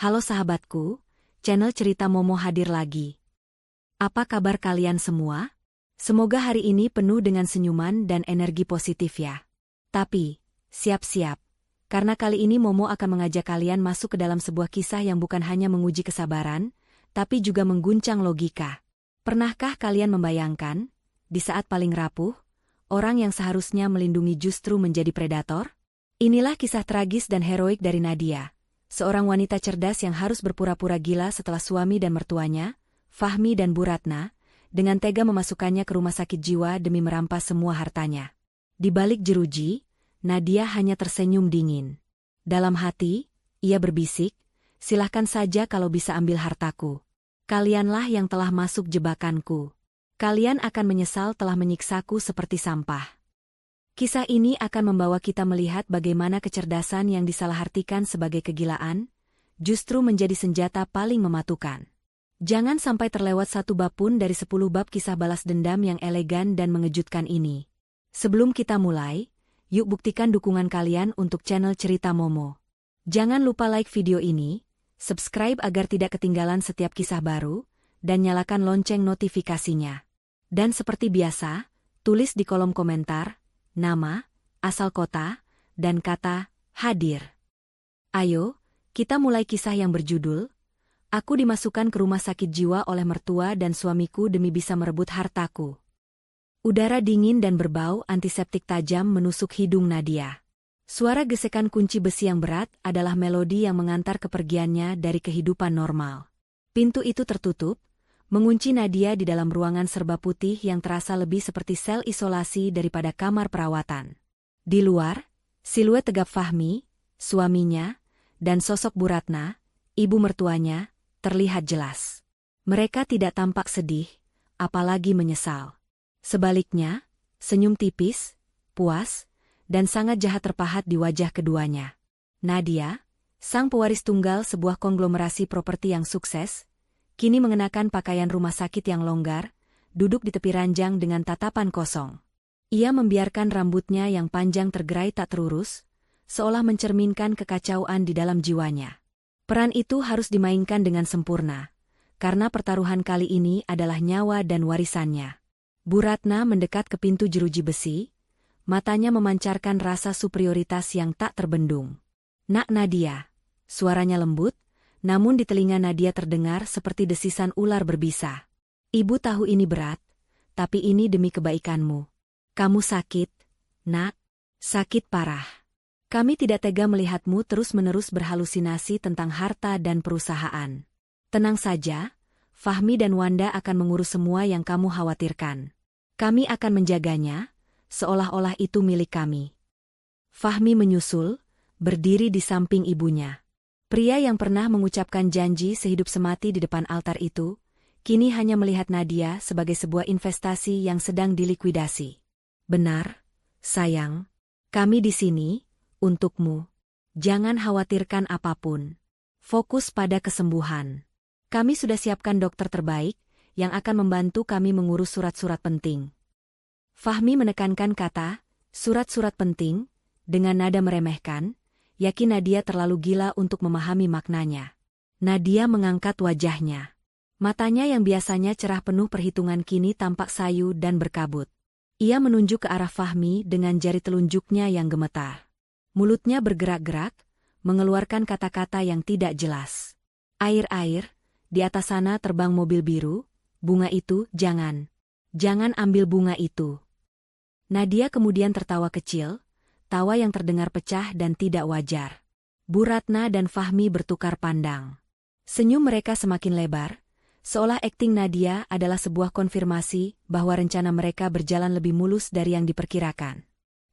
Halo sahabatku, channel Cerita Momo hadir lagi. Apa kabar kalian semua? Semoga hari ini penuh dengan senyuman dan energi positif ya. Tapi, siap-siap. Karena kali ini Momo akan mengajak kalian masuk ke dalam sebuah kisah yang bukan hanya menguji kesabaran, tapi juga mengguncang logika. Pernahkah kalian membayangkan, di saat paling rapuh, orang yang seharusnya melindungi justru menjadi predator? Inilah kisah tragis dan heroik dari Nadia, seorang wanita cerdas yang harus berpura-pura gila setelah suami dan mertuanya, Fahmi dan Bu Ratna, dengan tega memasukkannya ke rumah sakit jiwa demi merampas semua hartanya. Di balik jeruji, Nadia hanya tersenyum dingin. Dalam hati, ia berbisik, "Silahkan saja kalau bisa ambil hartaku. Kalianlah yang telah masuk jebakanku. Kalian akan menyesal telah menyiksaku seperti sampah." Kisah ini akan membawa kita melihat bagaimana kecerdasan yang disalahartikan sebagai kegilaan, justru menjadi senjata paling mematukan. Jangan sampai terlewat satu bab pun dari 10 bab kisah balas dendam yang elegan dan mengejutkan ini. Sebelum kita mulai, yuk buktikan dukungan kalian untuk channel Cerita Momo. Jangan lupa like video ini, subscribe agar tidak ketinggalan setiap kisah baru, dan nyalakan lonceng notifikasinya. Dan seperti biasa, tulis di kolom komentar nama, asal kota, dan kata hadir. Ayo, kita mulai kisah yang berjudul Aku dimasukkan ke rumah sakit jiwa oleh mertua dan suamiku demi bisa merebut hartaku. Udara dingin dan berbau antiseptik tajam menusuk hidung Nadia. Suara gesekan kunci besi yang berat adalah melodi yang mengantar kepergiannya dari kehidupan normal. Pintu itu tertutup, mengunci Nadia di dalam ruangan serba putih yang terasa lebih seperti sel isolasi daripada kamar perawatan. Di luar, siluet tegap Fahmi, suaminya, dan sosok Bu Ratna, ibu mertuanya, terlihat jelas. Mereka tidak tampak sedih, apalagi menyesal. Sebaliknya, senyum tipis, puas, dan sangat jahat terpahat di wajah keduanya. Nadia, sang pewaris tunggal sebuah konglomerasi properti yang sukses, kini mengenakan pakaian rumah sakit yang longgar, duduk di tepi ranjang dengan tatapan kosong. Ia membiarkan rambutnya yang panjang tergerai tak terurus, seolah mencerminkan kekacauan di dalam jiwanya. Peran itu harus dimainkan dengan sempurna, karena pertaruhan kali ini adalah nyawa dan warisannya. Bu Ratna mendekat ke pintu jeruji besi, matanya memancarkan rasa superioritas yang tak terbendung. "Nak Nadia," suaranya lembut, namun di telinga Nadia terdengar seperti desisan ular berbisa. "Ibu tahu ini berat, tapi ini demi kebaikanmu. Kamu sakit, Nak, sakit parah. Kami tidak tega melihatmu terus-menerus berhalusinasi tentang harta dan perusahaan. Tenang saja, Fahmi dan Wanda akan mengurus semua yang kamu khawatirkan. Kami akan menjaganya, seolah-olah itu milik kami." Fahmi menyusul, berdiri di samping ibunya. Pria yang pernah mengucapkan janji sehidup semati di depan altar itu, kini hanya melihat Nadia sebagai sebuah investasi yang sedang dilikuidasi. "Benar, sayang. Kami di sini, untukmu. Jangan khawatirkan apapun. Fokus pada kesembuhan. Kami sudah siapkan dokter terbaik, yang akan membantu kami mengurus surat-surat penting." Fahmi menekankan kata, "surat-surat penting," dengan nada meremehkan, yakin Nadia terlalu gila untuk memahami maknanya. Nadia mengangkat wajahnya. Matanya yang biasanya cerah penuh perhitungan kini tampak sayu dan berkabut. Ia menunjuk ke arah Fahmi dengan jari telunjuknya yang gemetar. Mulutnya bergerak-gerak, mengeluarkan kata-kata yang tidak jelas. "Air, di atas sana terbang mobil biru, bunga itu, jangan ambil bunga itu." Nadia kemudian tertawa kecil, tawa yang terdengar pecah dan tidak wajar. Bu Ratna dan Fahmi bertukar pandang. Senyum mereka semakin lebar, seolah akting Nadia adalah sebuah konfirmasi bahwa rencana mereka berjalan lebih mulus dari yang diperkirakan.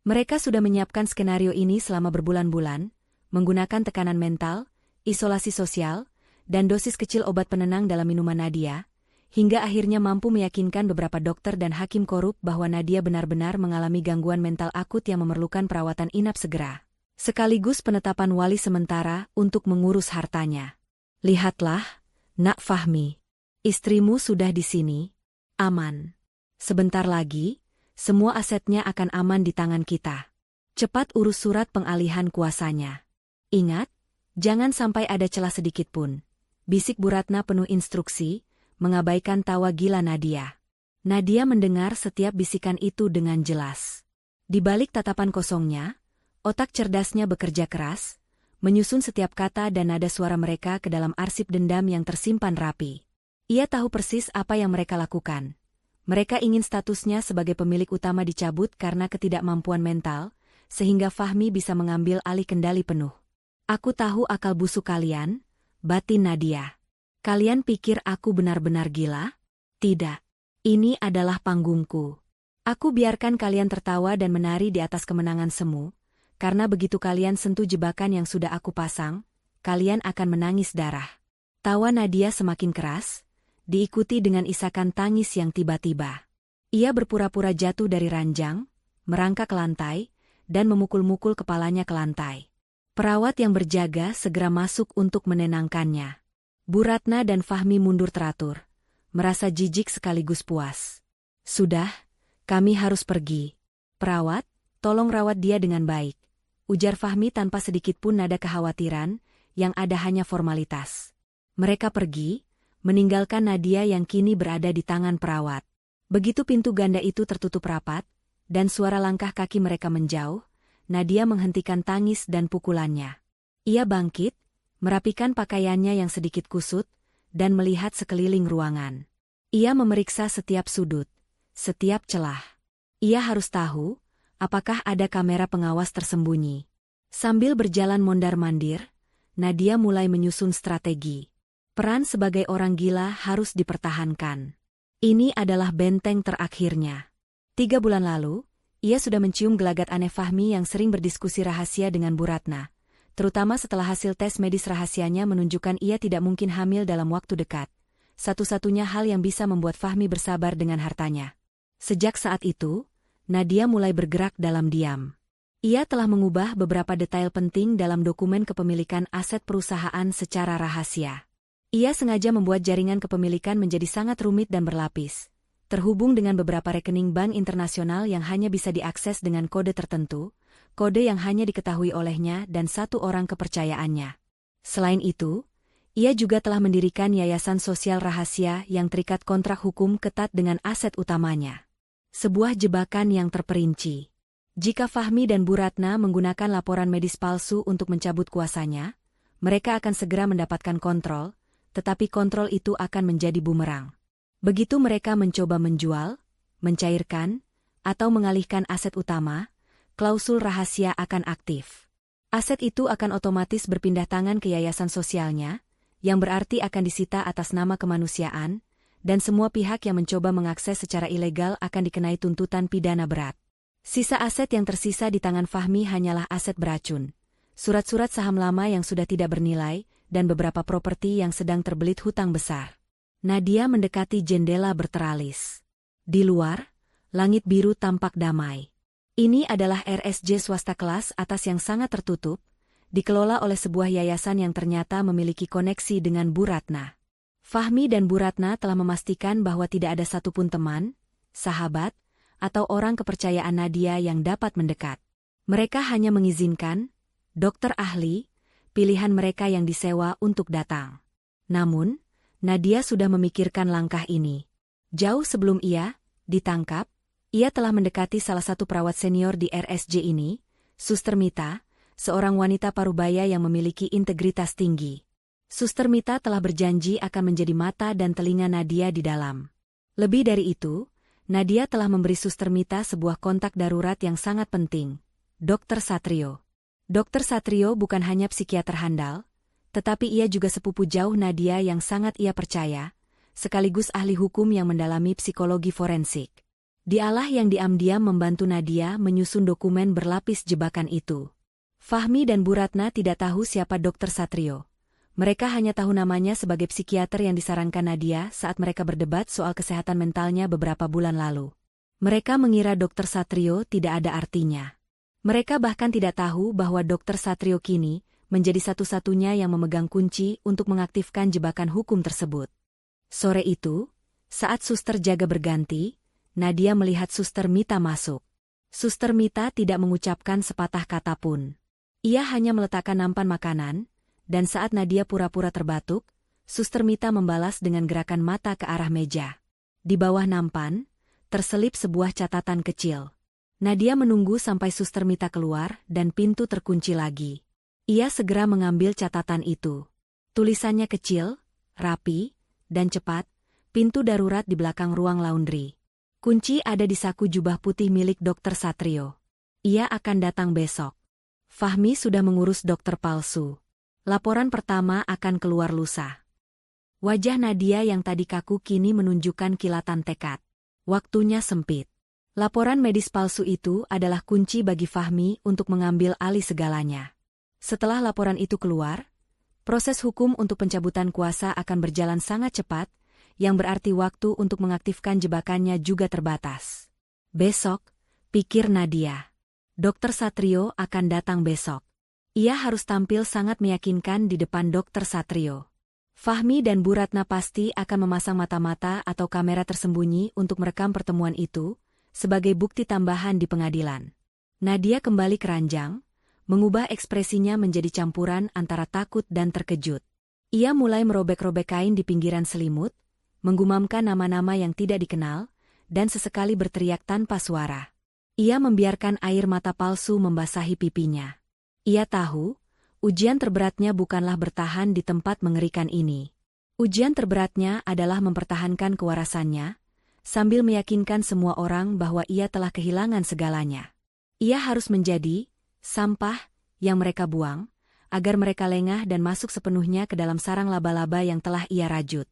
Mereka sudah menyiapkan skenario ini selama berbulan-bulan, menggunakan tekanan mental, isolasi sosial, dan dosis kecil obat penenang dalam minuman Nadia, hingga akhirnya mampu meyakinkan beberapa dokter dan hakim korup bahwa Nadia benar-benar mengalami gangguan mental akut yang memerlukan perawatan inap segera, sekaligus penetapan wali sementara untuk mengurus hartanya. "Lihatlah, Nak Fahmi, istrimu sudah di sini, aman. Sebentar lagi, semua asetnya akan aman di tangan kita. Cepat urus surat pengalihan kuasanya. Ingat, Jangan sampai ada celah sedikit pun. Bisik Bu Ratna penuh instruksi, mengabaikan tawa gila Nadia. Nadia mendengar setiap bisikan itu dengan jelas. Di balik tatapan kosongnya, otak cerdasnya bekerja keras, menyusun setiap kata dan nada suara mereka ke dalam arsip dendam yang tersimpan rapi. Ia tahu persis apa yang mereka lakukan. Mereka ingin statusnya sebagai pemilik utama dicabut karena ketidakmampuan mental, sehingga Fahmi bisa mengambil alih kendali penuh. Aku tahu akal busuk kalian, batin Nadia. Kalian pikir aku benar-benar gila? Tidak. Ini adalah panggungku. Aku biarkan kalian tertawa dan menari di atas kemenangan semu, karena begitu kalian sentuh jebakan yang sudah aku pasang, kalian akan menangis darah. Tawa Nadia semakin keras, diikuti dengan isakan tangis yang tiba-tiba. Ia berpura-pura jatuh dari ranjang, merangkak ke lantai, dan memukul-mukul kepalanya ke lantai. Perawat yang berjaga segera masuk untuk menenangkannya. Bu Ratna dan Fahmi mundur teratur, merasa jijik sekaligus puas. Sudah, kami harus pergi. Perawat, tolong rawat dia dengan baik, ujar Fahmi tanpa sedikit pun nada kekhawatiran, yang ada hanya formalitas. Mereka pergi, meninggalkan Nadia yang kini berada di tangan perawat. Begitu pintu ganda itu tertutup rapat, dan suara langkah kaki mereka menjauh, Nadia menghentikan tangis dan pukulannya. Ia bangkit, merapikan pakaiannya yang sedikit kusut, dan melihat sekeliling ruangan. Ia memeriksa setiap sudut, setiap celah. Ia harus tahu, apakah ada kamera pengawas tersembunyi. Sambil berjalan mondar-mandir, Nadia mulai menyusun strategi. Peran sebagai orang gila harus dipertahankan. Ini adalah benteng terakhirnya. 3 bulan lalu, ia sudah mencium gelagat aneh Fahmi yang sering berdiskusi rahasia dengan Bu Ratna, terutama setelah hasil tes medis rahasianya menunjukkan ia tidak mungkin hamil dalam waktu dekat. Satu-satunya hal yang bisa membuat Fahmi bersabar dengan hartanya. Sejak saat itu, Nadia mulai bergerak dalam diam. Ia telah mengubah beberapa detail penting dalam dokumen kepemilikan aset perusahaan secara rahasia. Ia sengaja membuat jaringan kepemilikan menjadi sangat rumit dan berlapis, terhubung dengan beberapa rekening bank internasional yang hanya bisa diakses dengan kode tertentu, kode yang hanya diketahui olehnya dan satu orang kepercayaannya. Selain itu, ia juga telah mendirikan yayasan sosial rahasia yang terikat kontrak hukum ketat dengan aset utamanya. Sebuah jebakan yang terperinci. Jika Fahmi dan Bu Ratna menggunakan laporan medis palsu untuk mencabut kuasanya, mereka akan segera mendapatkan kontrol, tetapi kontrol itu akan menjadi bumerang. Begitu mereka mencoba menjual, mencairkan, atau mengalihkan aset utama, klausul rahasia akan aktif. Aset itu akan otomatis berpindah tangan ke yayasan sosialnya, yang berarti akan disita atas nama kemanusiaan, dan semua pihak yang mencoba mengakses secara ilegal akan dikenai tuntutan pidana berat. Sisa aset yang tersisa di tangan Fahmi hanyalah aset beracun, surat-surat saham lama yang sudah tidak bernilai, dan beberapa properti yang sedang terbelit hutang besar. Nadia mendekati jendela berteralis. Di luar, langit biru tampak damai. Ini adalah RSJ swasta kelas atas yang sangat tertutup, dikelola oleh sebuah yayasan yang ternyata memiliki koneksi dengan Bu Ratna. Fahmi dan Bu Ratna telah memastikan bahwa tidak ada satupun teman, sahabat, atau orang kepercayaan Nadia yang dapat mendekat. Mereka hanya mengizinkan dokter ahli, pilihan mereka yang disewa untuk datang. Namun, Nadia sudah memikirkan langkah ini. Jauh sebelum ia ditangkap, ia telah mendekati salah satu perawat senior di RSJ ini, Suster Mita, seorang wanita parubaya yang memiliki integritas tinggi. Suster Mita telah berjanji akan menjadi mata dan telinga Nadia di dalam. Lebih dari itu, Nadia telah memberi Suster Mita sebuah kontak darurat yang sangat penting, Dr. Satrio. Dr. Satrio bukan hanya psikiater handal, tetapi ia juga sepupu jauh Nadia yang sangat ia percaya, sekaligus ahli hukum yang mendalami psikologi forensik. Dialah yang diam-diam membantu Nadia menyusun dokumen berlapis jebakan itu. Fahmi dan Bu Ratna tidak tahu siapa Dr. Satrio. Mereka hanya tahu namanya sebagai psikiater yang disarankan Nadia saat mereka berdebat soal kesehatan mentalnya beberapa bulan lalu. Mereka mengira Dr. Satrio tidak ada artinya. Mereka bahkan tidak tahu bahwa Dr. Satrio kini menjadi satu-satunya yang memegang kunci untuk mengaktifkan jebakan hukum tersebut. Sore itu, saat suster jaga berganti, Nadia melihat Suster Mita masuk. Suster Mita tidak mengucapkan sepatah kata pun. Ia hanya meletakkan nampan makanan, dan saat Nadia pura-pura terbatuk, Suster Mita membalas dengan gerakan mata ke arah meja. Di bawah nampan, terselip sebuah catatan kecil. Nadia menunggu sampai Suster Mita keluar dan pintu terkunci lagi. Ia segera mengambil catatan itu. Tulisannya kecil, rapi, dan cepat, pintu darurat di belakang ruang laundry. Kunci ada di saku jubah putih milik Dr. Satrio. Ia akan datang besok. Fahmi sudah mengurus dokter palsu. Laporan pertama akan keluar lusa. Wajah Nadia yang tadi kaku kini menunjukkan kilatan tekad. Waktunya sempit. Laporan medis palsu itu adalah kunci bagi Fahmi untuk mengambil alih segalanya. Setelah laporan itu keluar, proses hukum untuk pencabutan kuasa akan berjalan sangat cepat, yang berarti waktu untuk mengaktifkan jebakannya juga terbatas. Besok, pikir Nadia. Dr. Satrio akan datang besok. Ia harus tampil sangat meyakinkan di depan Dr. Satrio. Fahmi dan Bu Ratna pasti akan memasang mata-mata atau kamera tersembunyi untuk merekam pertemuan itu, sebagai bukti tambahan di pengadilan. Nadia kembali ke ranjang, mengubah ekspresinya menjadi campuran antara takut dan terkejut. Ia mulai merobek-robek kain di pinggiran selimut, menggumamkan nama-nama yang tidak dikenal, dan sesekali berteriak tanpa suara. Ia membiarkan air mata palsu membasahi pipinya. Ia tahu, ujian terberatnya bukanlah bertahan di tempat mengerikan ini. Ujian terberatnya adalah mempertahankan kewarasannya, sambil meyakinkan semua orang bahwa ia telah kehilangan segalanya. Ia harus menjadi sampah yang mereka buang, agar mereka lengah dan masuk sepenuhnya ke dalam sarang laba-laba yang telah ia rajut.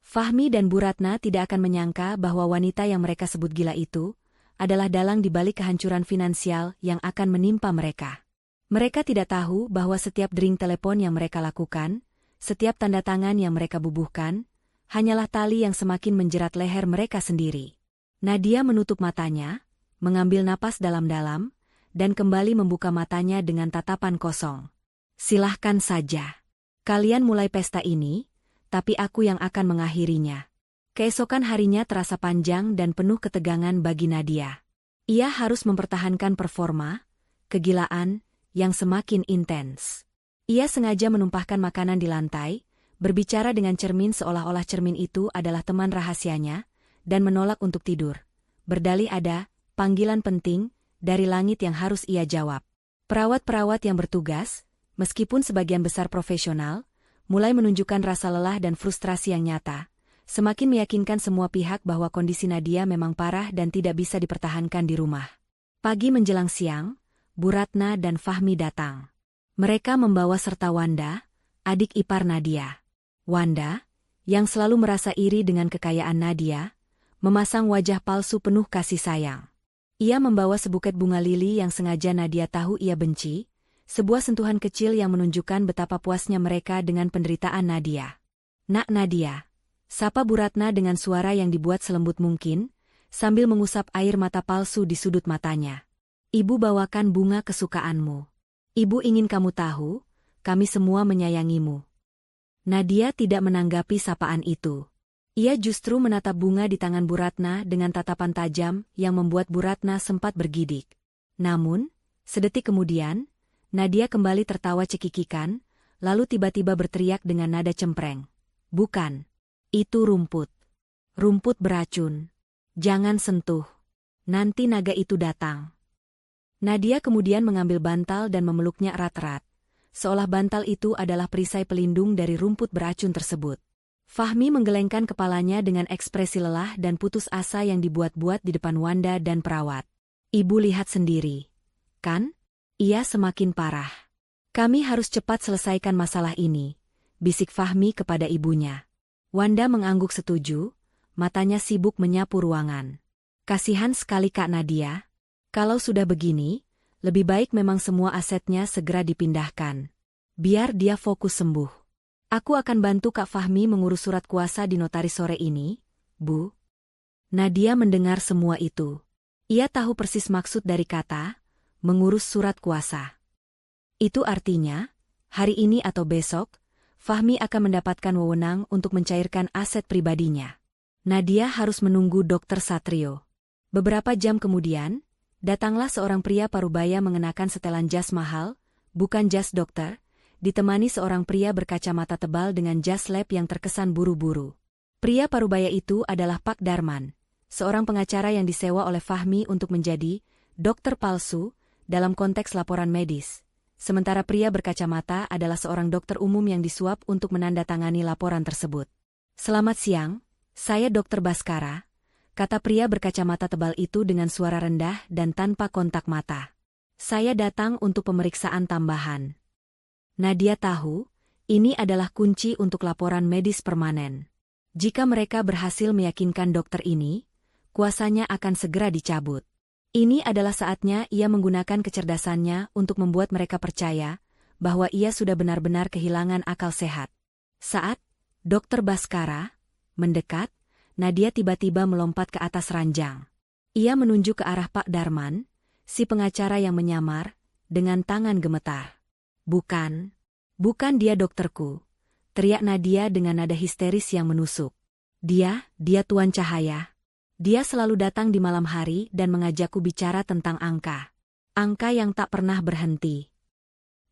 Fahmi dan Bu Ratna tidak akan menyangka bahwa wanita yang mereka sebut gila itu adalah dalang di balik kehancuran finansial yang akan menimpa mereka. Mereka tidak tahu bahwa setiap dering telepon yang mereka lakukan, setiap tanda tangan yang mereka bubuhkan, hanyalah tali yang semakin menjerat leher mereka sendiri. Nadia menutup matanya, mengambil napas dalam-dalam, dan kembali membuka matanya dengan tatapan kosong. Silahkan saja. Kalian mulai pesta ini, tapi aku yang akan mengakhirinya. Keesokan harinya terasa panjang dan penuh ketegangan bagi Nadia. Ia harus mempertahankan performa, kegilaan, yang semakin intens. Ia sengaja menumpahkan makanan di lantai, berbicara dengan cermin seolah-olah cermin itu adalah teman rahasianya, dan menolak untuk tidur. Berdalih ada panggilan penting dari langit yang harus ia jawab. Perawat-perawat yang bertugas, meskipun sebagian besar profesional, mulai menunjukkan rasa lelah dan frustrasi yang nyata, semakin meyakinkan semua pihak bahwa kondisi Nadia memang parah dan tidak bisa dipertahankan di rumah. Pagi menjelang siang, Bu Ratna dan Fahmi datang. Mereka membawa serta Wanda, adik ipar Nadia. Wanda, yang selalu merasa iri dengan kekayaan Nadia, memasang wajah palsu penuh kasih sayang. Ia membawa sebuket bunga lili yang sengaja Nadia tahu ia benci, sebuah sentuhan kecil yang menunjukkan betapa puasnya mereka dengan penderitaan Nadia. "Nak Nadia," sapa Bu Ratna dengan suara yang dibuat selembut mungkin, sambil mengusap air mata palsu di sudut matanya. "Ibu bawakan bunga kesukaanmu. Ibu ingin kamu tahu, kami semua menyayangimu." Nadia tidak menanggapi sapaan itu. Ia justru menatap bunga di tangan Bu Ratna dengan tatapan tajam yang membuat Bu Ratna sempat bergidik. Namun, sedetik kemudian, Nadia kembali tertawa cekikikan, lalu tiba-tiba berteriak dengan nada cempreng. "Bukan. Itu rumput. Rumput beracun. Jangan sentuh. Nanti naga itu datang." Nadia kemudian mengambil bantal dan memeluknya erat-erat, seolah bantal itu adalah perisai pelindung dari rumput beracun tersebut. Fahmi menggelengkan kepalanya dengan ekspresi lelah dan putus asa yang dibuat-buat di depan Wanda dan perawat. "Ibu lihat sendiri. Kan? Ia semakin parah. Kami harus cepat selesaikan masalah ini," bisik Fahmi kepada ibunya. Wanda mengangguk setuju, matanya sibuk menyapu ruangan. "Kasihan sekali Kak Nadia. Kalau sudah begini, lebih baik memang semua asetnya segera dipindahkan. Biar dia fokus sembuh. Aku akan bantu Kak Fahmi mengurus surat kuasa di notaris sore ini, Bu." Nadia mendengar semua itu. Ia tahu persis maksud dari kata, mengurus surat kuasa. Itu artinya, hari ini atau besok, Fahmi akan mendapatkan wewenang untuk mencairkan aset pribadinya. Nadia harus menunggu Dr. Satrio. Beberapa jam kemudian, datanglah seorang pria parubaya mengenakan setelan jas mahal, bukan jas dokter. ditemani seorang pria berkacamata tebal dengan jas lab yang terkesan buru-buru. Pria parubaya itu adalah Pak Darman, seorang pengacara yang disewa oleh Fahmi untuk menjadi dokter palsu dalam konteks laporan medis. Sementara pria berkacamata adalah seorang dokter umum yang disuap untuk menandatangani laporan tersebut. "Selamat siang, saya Dokter Baskara," kata pria berkacamata tebal itu dengan suara rendah dan tanpa kontak mata. "Saya datang untuk pemeriksaan tambahan." Nadia tahu, ini adalah kunci untuk laporan medis permanen. Jika mereka berhasil meyakinkan dokter ini, kuasanya akan segera dicabut. Ini adalah saatnya ia menggunakan kecerdasannya untuk membuat mereka percaya bahwa ia sudah benar-benar kehilangan akal sehat. Saat Dokter Baskara mendekat, Nadia tiba-tiba melompat ke atas ranjang. Ia menunjuk ke arah Pak Darman, si pengacara yang menyamar, dengan tangan gemetar. Bukan dia dokterku," teriak Nadia dengan nada histeris yang menusuk. Dia Tuan Cahaya. Dia selalu datang di malam hari dan mengajakku bicara tentang angka. Angka yang tak pernah berhenti."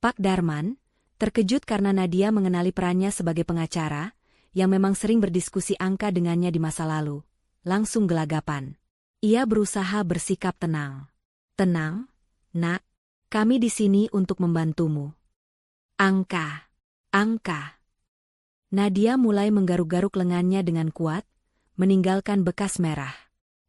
Pak Darman terkejut karena Nadia mengenali perannya sebagai pengacara, yang memang sering berdiskusi angka dengannya di masa lalu. Langsung gelagapan. Ia berusaha bersikap tenang. "Tenang, nak. Kami di sini untuk membantumu." Angka. Nadia mulai menggaruk-garuk lengannya dengan kuat, meninggalkan bekas merah.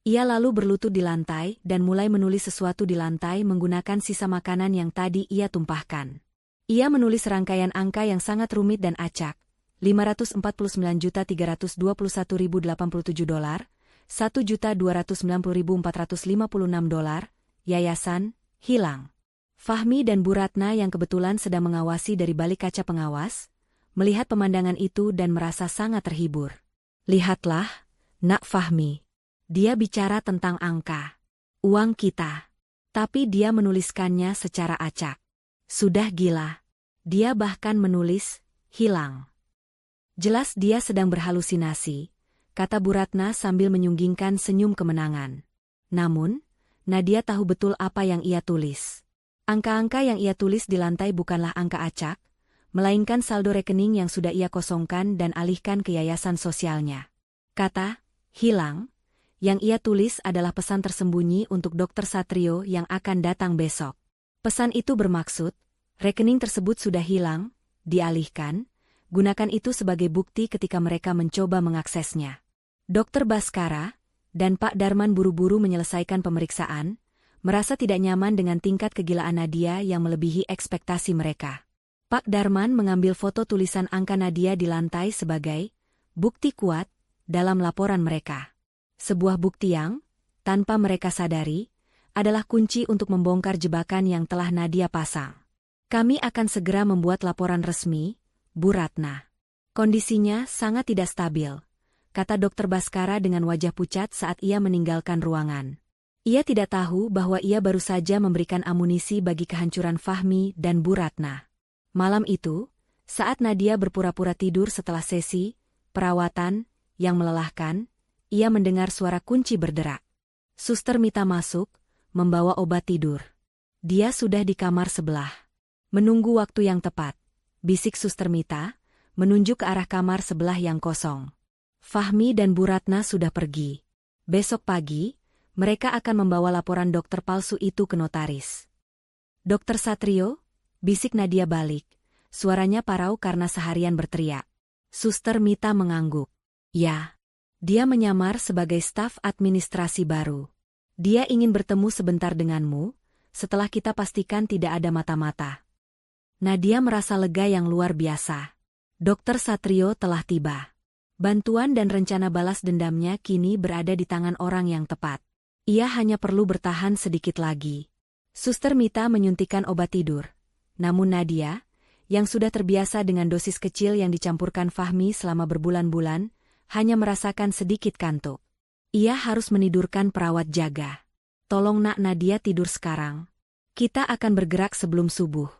Ia lalu berlutut di lantai dan mulai menulis sesuatu di lantai menggunakan sisa makanan yang tadi ia tumpahkan. Ia menulis rangkaian angka yang sangat rumit dan acak. $549.321.087, $1.290.456, yayasan, hilang. Fahmi dan Bu Ratna yang kebetulan sedang mengawasi dari balik kaca pengawas, melihat pemandangan itu dan merasa sangat terhibur. "Lihatlah, Nak Fahmi. Dia bicara tentang angka. Uang kita. Tapi dia menuliskannya secara acak. Sudah gila. Dia bahkan menulis, hilang. Jelas dia sedang berhalusinasi," kata Bu Ratna sambil menyunggingkan senyum kemenangan. Namun, Nadia tahu betul apa yang ia tulis. Angka-angka yang ia tulis di lantai bukanlah angka acak, melainkan saldo rekening yang sudah ia kosongkan dan alihkan ke yayasan sosialnya. Kata, hilang, yang ia tulis adalah pesan tersembunyi untuk Dokter Satrio yang akan datang besok. Pesan itu bermaksud, rekening tersebut sudah hilang, dialihkan, gunakan itu sebagai bukti ketika mereka mencoba mengaksesnya. Dokter Baskara dan Pak Darman buru-buru menyelesaikan pemeriksaan, merasa tidak nyaman dengan tingkat kegilaan Nadia yang melebihi ekspektasi mereka. Pak Darman mengambil foto tulisan angka Nadia di lantai sebagai bukti kuat dalam laporan mereka. Sebuah bukti yang, tanpa mereka sadari, adalah kunci untuk membongkar jebakan yang telah Nadia pasang. "Kami akan segera membuat laporan resmi, Bu Ratna. Kondisinya sangat tidak stabil," kata Dokter Baskara dengan wajah pucat saat ia meninggalkan ruangan. Ia tidak tahu bahwa ia baru saja memberikan amunisi bagi kehancuran Fahmi dan Bu Ratna. Malam itu, saat Nadia berpura-pura tidur setelah sesi perawatan yang melelahkan, ia mendengar suara kunci berderak. Suster Mita masuk, membawa obat tidur. Dia sudah di kamar sebelah. "Menunggu waktu yang tepat," bisik Suster Mita, menunjuk ke arah kamar sebelah yang kosong. Fahmi dan Bu Ratna sudah pergi. Besok pagi, mereka akan membawa laporan dokter palsu itu ke notaris. "Dokter Satrio?" bisik Nadia balik. Suaranya parau karena seharian berteriak. Suster Mita mengangguk. "Ya." Dia menyamar sebagai staf administrasi baru. "Dia ingin bertemu sebentar denganmu, setelah kita pastikan tidak ada mata-mata." Nadia merasa lega yang luar biasa. Dokter Satrio telah tiba. Bantuan dan rencana balas dendamnya kini berada di tangan orang yang tepat. Ia hanya perlu bertahan sedikit lagi. Suster Mita menyuntikkan obat tidur. Namun Nadia, yang sudah terbiasa dengan dosis kecil yang dicampurkan Fahmi selama berbulan-bulan, hanya merasakan sedikit kantuk. Ia harus menidurkan perawat jaga. "Tolong Nak Nadia tidur sekarang. Kita akan bergerak sebelum subuh,"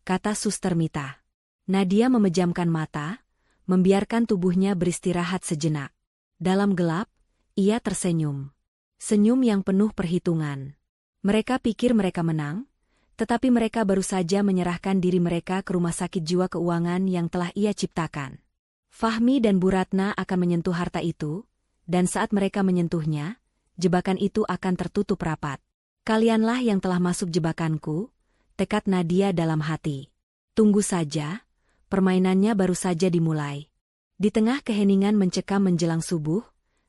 kata Suster Mita. Nadia memejamkan mata, membiarkan tubuhnya beristirahat sejenak. Dalam gelap, ia tersenyum. Senyum yang penuh perhitungan. Mereka pikir mereka menang, Tetapi mereka baru saja menyerahkan diri mereka ke rumah sakit jiwa keuangan yang telah ia ciptakan. Fahmi dan Bu Ratna akan menyentuh harta itu, dan saat mereka menyentuhnya, jebakan itu akan tertutup rapat. Kalianlah yang telah masuk jebakanku, tekad Nadia dalam hati. Tunggu saja, permainannya baru saja dimulai. Di tengah keheningan mencekam menjelang subuh,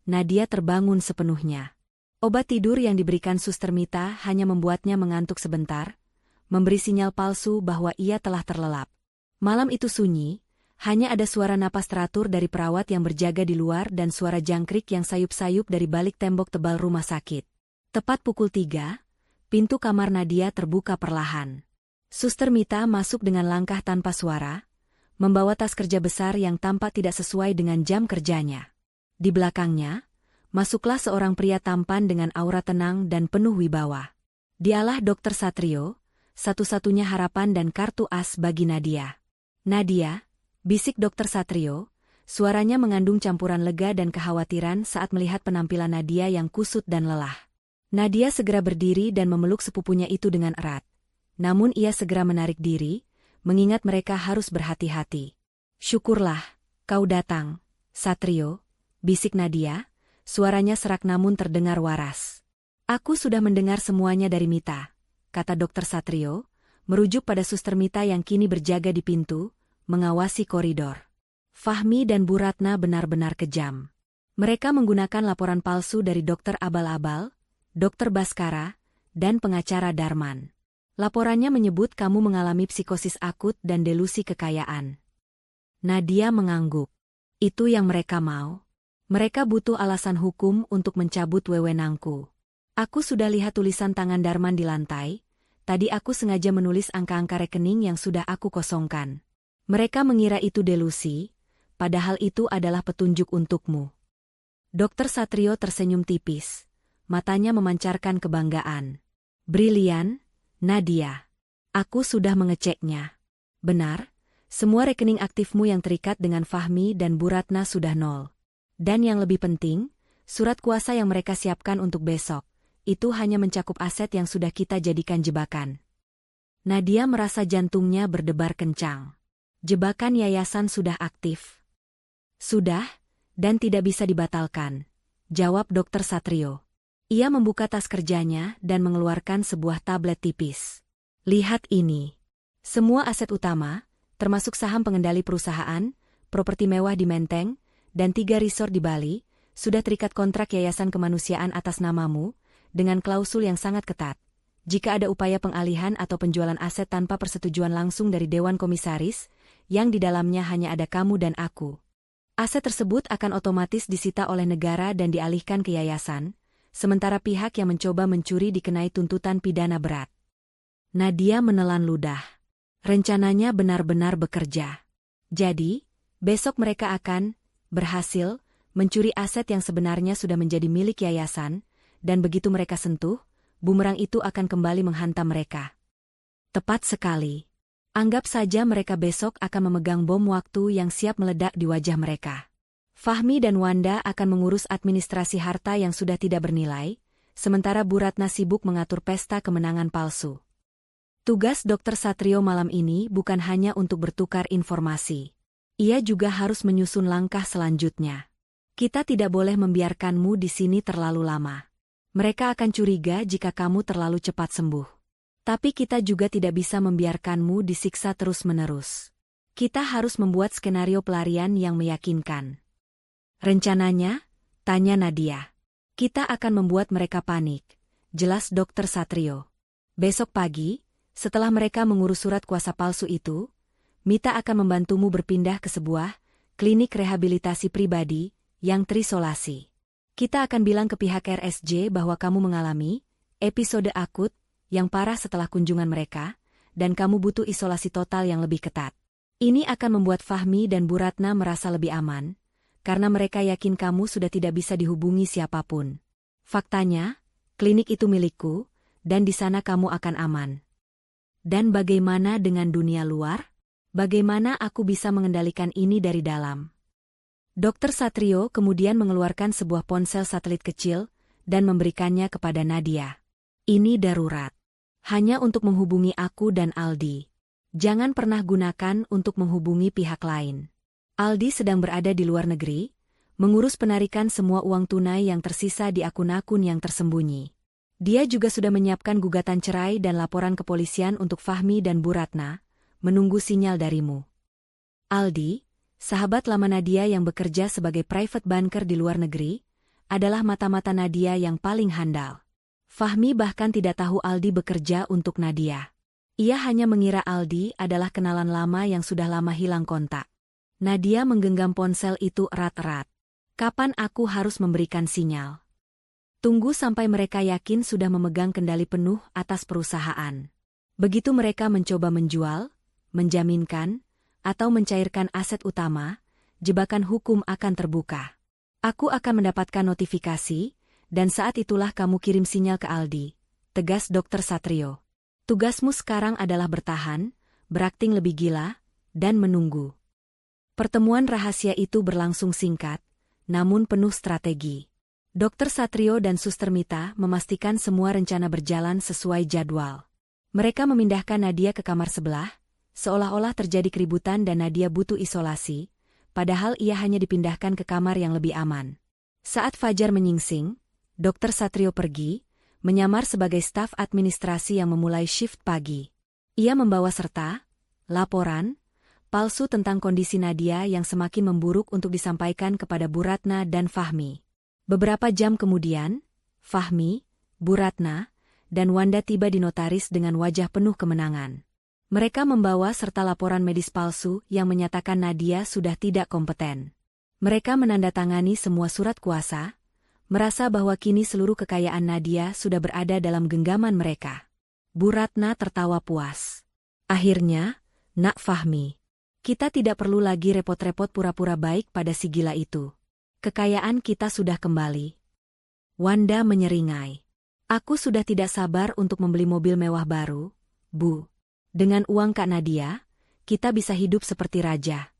Nadia terbangun sepenuhnya. Obat tidur yang diberikan Suster Mita hanya membuatnya mengantuk sebentar, memberi sinyal palsu bahwa ia telah terlelap. Malam itu sunyi, hanya ada suara napas teratur dari perawat yang berjaga di luar dan suara jangkrik yang sayup-sayup dari balik tembok tebal rumah sakit. Tepat pukul 3, pintu kamar Nadia terbuka perlahan. Suster Mita masuk dengan langkah tanpa suara, membawa tas kerja besar yang tampak tidak sesuai dengan jam kerjanya. Di belakangnya, masuklah seorang pria tampan dengan aura tenang dan penuh wibawa. Dialah Dr. Satrio, satu-satunya harapan dan kartu as bagi Nadia. Nadia, bisik Dr. Satrio, suaranya mengandung campuran lega dan kekhawatiran saat melihat penampilan Nadia yang kusut dan lelah. Nadia segera berdiri dan memeluk sepupunya itu dengan erat. Namun ia segera menarik diri, mengingat mereka harus berhati-hati. Syukurlah, kau datang, Satrio, bisik Nadia, suaranya serak namun terdengar waras. Aku sudah mendengar semuanya dari Mita, kata Dr. Satrio, merujuk pada Suster Mita yang kini berjaga di pintu, mengawasi koridor. Fahmi dan Bu Ratna benar-benar kejam. Mereka menggunakan laporan palsu dari Dokter Abal-Abal, Dokter Baskara, dan pengacara Darman. Laporannya menyebut kamu mengalami psikosis akut dan delusi kekayaan. Nadia mengangguk. Itu yang mereka mau. Mereka butuh alasan hukum untuk mencabut wewenangku. Aku sudah lihat tulisan tangan Darman di lantai, tadi aku sengaja menulis angka-angka rekening yang sudah aku kosongkan. Mereka mengira itu delusi, padahal itu adalah petunjuk untukmu. Dr. Satrio tersenyum tipis, matanya memancarkan kebanggaan. Brilian, Nadia. Aku sudah mengeceknya. Benar, semua rekening aktifmu yang terikat dengan Fahmi dan Bu Ratna sudah nol. Dan yang lebih penting, surat kuasa yang mereka siapkan untuk besok, itu hanya mencakup aset yang sudah kita jadikan jebakan. Nadia merasa jantungnya berdebar kencang. Jebakan yayasan sudah aktif. Sudah, dan tidak bisa dibatalkan, jawab Dr. Satrio. Ia membuka tas kerjanya dan mengeluarkan sebuah tablet tipis. Lihat ini. Semua aset utama, termasuk saham pengendali perusahaan, properti mewah di Menteng, dan 3 resort di Bali, sudah terikat kontrak yayasan kemanusiaan atas namamu, dengan klausul yang sangat ketat. Jika ada upaya pengalihan atau penjualan aset tanpa persetujuan langsung dari Dewan Komisaris, yang di dalamnya hanya ada kamu dan aku, aset tersebut akan otomatis disita oleh negara dan dialihkan ke yayasan, sementara pihak yang mencoba mencuri dikenai tuntutan pidana berat. Nadia menelan ludah. Rencananya benar-benar bekerja. Jadi, besok mereka akan berhasil mencuri aset yang sebenarnya sudah menjadi milik yayasan, dan begitu mereka sentuh, bumerang itu akan kembali menghantam mereka. Tepat sekali. Anggap saja mereka besok akan memegang bom waktu yang siap meledak di wajah mereka. Fahmi dan Wanda akan mengurus administrasi harta yang sudah tidak bernilai, sementara Bu Ratna sibuk mengatur pesta kemenangan palsu. Tugas Dr. Satrio malam ini bukan hanya untuk bertukar informasi. Ia juga harus menyusun langkah selanjutnya. Kita tidak boleh membiarkanmu di sini terlalu lama. Mereka akan curiga jika kamu terlalu cepat sembuh. Tapi kita juga tidak bisa membiarkanmu disiksa terus-menerus. Kita harus membuat skenario pelarian yang meyakinkan. Rencananya, tanya Nadia. Kita akan membuat mereka panik, jelas Dr. Satrio. Besok pagi, setelah mereka mengurus surat kuasa palsu itu, Mita akan membantumu berpindah ke sebuah klinik rehabilitasi pribadi yang terisolasi. Kita akan bilang ke pihak RSJ bahwa kamu mengalami episode akut yang parah setelah kunjungan mereka, dan kamu butuh isolasi total yang lebih ketat. Ini akan membuat Fahmi dan Bu Ratna merasa lebih aman, karena mereka yakin kamu sudah tidak bisa dihubungi siapapun. Faktanya, klinik itu milikku, dan di sana kamu akan aman. Dan bagaimana dengan dunia luar? Bagaimana aku bisa mengendalikan ini dari dalam? Dr. Satrio kemudian mengeluarkan sebuah ponsel satelit kecil dan memberikannya kepada Nadia. Ini darurat. Hanya untuk menghubungi aku dan Aldi. Jangan pernah gunakan untuk menghubungi pihak lain. Aldi sedang berada di luar negeri, mengurus penarikan semua uang tunai yang tersisa di akun-akun yang tersembunyi. Dia juga sudah menyiapkan gugatan cerai dan laporan kepolisian untuk Fahmi dan Bu Ratna, menunggu sinyal darimu. Aldi, sahabat lama Nadia yang bekerja sebagai private banker di luar negeri, adalah mata-mata Nadia yang paling handal. Fahmi bahkan tidak tahu Aldi bekerja untuk Nadia. Ia hanya mengira Aldi adalah kenalan lama yang sudah lama hilang kontak. Nadia menggenggam ponsel itu erat-erat. Kapan aku harus memberikan sinyal? Tunggu sampai mereka yakin sudah memegang kendali penuh atas perusahaan. Begitu mereka mencoba menjual, menjaminkan, atau mencairkan aset utama, jebakan hukum akan terbuka. Aku akan mendapatkan notifikasi, dan saat itulah kamu kirim sinyal ke Aldi, tegas Dr. Satrio. Tugasmu sekarang adalah bertahan, berakting lebih gila, dan menunggu. Pertemuan rahasia itu berlangsung singkat, namun penuh strategi. Dr. Satrio dan Suster Mita memastikan semua rencana berjalan sesuai jadwal. Mereka memindahkan Nadia ke kamar sebelah, seolah-olah terjadi keributan dan Nadia butuh isolasi, padahal ia hanya dipindahkan ke kamar yang lebih aman. Saat fajar menyingsing, Dr. Satrio pergi, menyamar sebagai staf administrasi yang memulai shift pagi. Ia membawa serta laporan palsu tentang kondisi Nadia yang semakin memburuk untuk disampaikan kepada Bu Ratna dan Fahmi. Beberapa jam kemudian, Fahmi, Bu Ratna, dan Wanda tiba di notaris dengan wajah penuh kemenangan. Mereka membawa serta laporan medis palsu yang menyatakan Nadia sudah tidak kompeten. Mereka menandatangani semua surat kuasa, merasa bahwa kini seluruh kekayaan Nadia sudah berada dalam genggaman mereka. Bu Ratna tertawa puas. Akhirnya, Nak Fahmi, kita tidak perlu lagi repot-repot pura-pura baik pada si gila itu. Kekayaan kita sudah kembali. Wanda menyeringai. Aku sudah tidak sabar untuk membeli mobil mewah baru, Bu. Dengan uang Kak Nadia, kita bisa hidup seperti raja.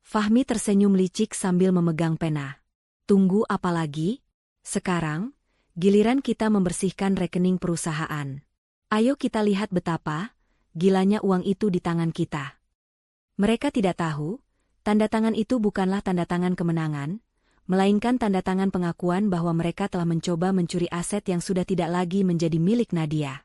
Fahmi tersenyum licik sambil memegang pena. Tunggu apa lagi? Sekarang, giliran kita membersihkan rekening perusahaan. Ayo kita lihat betapa gilanya uang itu di tangan kita. Mereka tidak tahu, tanda tangan itu bukanlah tanda tangan kemenangan, melainkan tanda tangan pengakuan bahwa mereka telah mencoba mencuri aset yang sudah tidak lagi menjadi milik Nadia.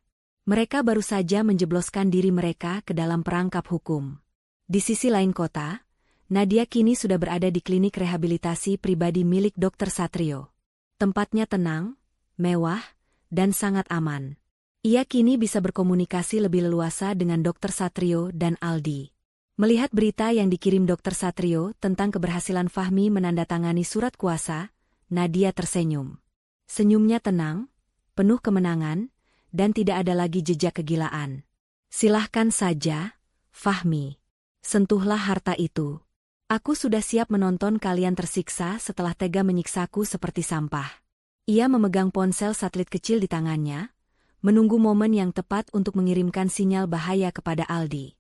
Mereka baru saja menjebloskan diri mereka ke dalam perangkap hukum. Di sisi lain kota, Nadia kini sudah berada di klinik rehabilitasi pribadi milik Dr. Satrio. Tempatnya tenang, mewah, dan sangat aman. Ia kini bisa berkomunikasi lebih leluasa dengan Dr. Satrio dan Aldi. Melihat berita yang dikirim Dr. Satrio tentang keberhasilan Fahmi menandatangani surat kuasa, Nadia tersenyum. Senyumnya tenang, penuh kemenangan, dan tidak ada lagi jejak kegilaan. Silahkan saja, Fahmi. Sentuhlah harta itu. Aku sudah siap menonton kalian tersiksa setelah tega menyiksaku seperti sampah. Ia memegang ponsel satelit kecil di tangannya, menunggu momen yang tepat untuk mengirimkan sinyal bahaya kepada Aldi.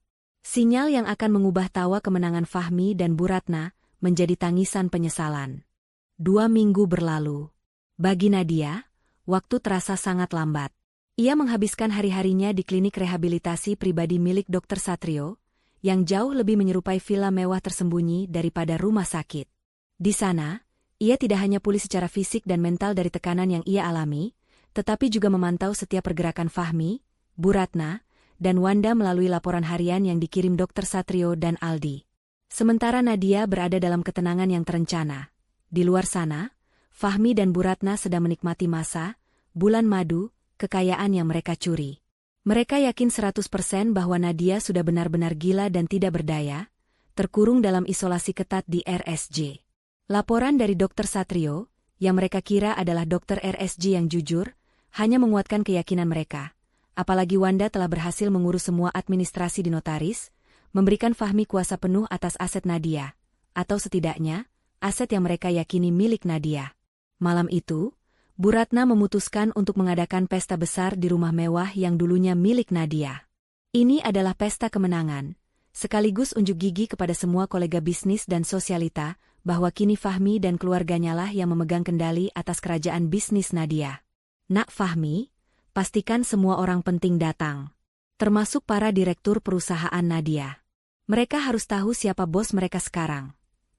Sinyal yang akan mengubah tawa kemenangan Fahmi dan Bu Ratna menjadi tangisan penyesalan. 2 minggu berlalu. Bagi Nadia, waktu terasa sangat lambat. Ia menghabiskan hari-harinya di klinik rehabilitasi pribadi milik Dr. Satrio, yang jauh lebih menyerupai villa mewah tersembunyi daripada rumah sakit. Di sana, ia tidak hanya pulih secara fisik dan mental dari tekanan yang ia alami, tetapi juga memantau setiap pergerakan Fahmi, Bu Ratna, dan Wanda melalui laporan harian yang dikirim Dr. Satrio dan Aldi. Sementara Nadia berada dalam ketenangan yang terencana. Di luar sana, Fahmi dan Bu Ratna sedang menikmati masa, bulan madu, kekayaan yang mereka curi. Mereka yakin 100% bahwa Nadia sudah benar-benar gila dan tidak berdaya, terkurung dalam isolasi ketat di RSJ. Laporan dari Dr. Satrio, yang mereka kira adalah dokter RSJ yang jujur, hanya menguatkan keyakinan mereka. Apalagi Wanda telah berhasil mengurus semua administrasi di notaris, memberikan Fahmi kuasa penuh atas aset Nadia, atau setidaknya, aset yang mereka yakini milik Nadia. Malam itu, Bu Ratna memutuskan untuk mengadakan pesta besar di rumah mewah yang dulunya milik Nadia. Ini adalah pesta kemenangan, sekaligus unjuk gigi kepada semua kolega bisnis dan sosialita, bahwa kini Fahmi dan keluarganya lah yang memegang kendali atas kerajaan bisnis Nadia. Nak Fahmi, pastikan semua orang penting datang. Termasuk para direktur perusahaan Nadia. Mereka harus tahu siapa bos mereka sekarang.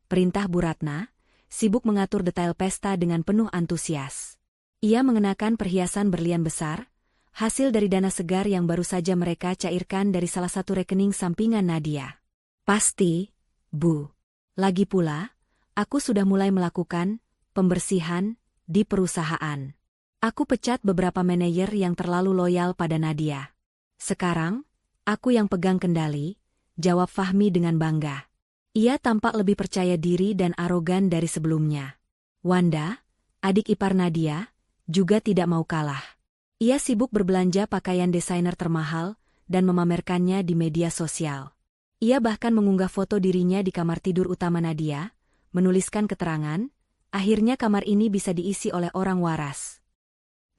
Perintah Bu Ratna, sibuk mengatur detail pesta dengan penuh antusias. Ia mengenakan perhiasan berlian besar, hasil dari dana segar yang baru saja mereka cairkan dari salah satu rekening sampingan Nadia. Pasti, Bu. Lagi pula, aku sudah mulai melakukan pembersihan di perusahaan. Aku pecat beberapa manajer yang terlalu loyal pada Nadia. Sekarang, aku yang pegang kendali, jawab Fahmi dengan bangga. Ia tampak lebih percaya diri dan arogan dari sebelumnya. Wanda, adik ipar Nadia, juga tidak mau kalah. Ia sibuk berbelanja pakaian desainer termahal dan memamerkannya di media sosial. Ia bahkan mengunggah foto dirinya di kamar tidur utama Nadia, menuliskan keterangan, akhirnya kamar ini bisa diisi oleh orang waras.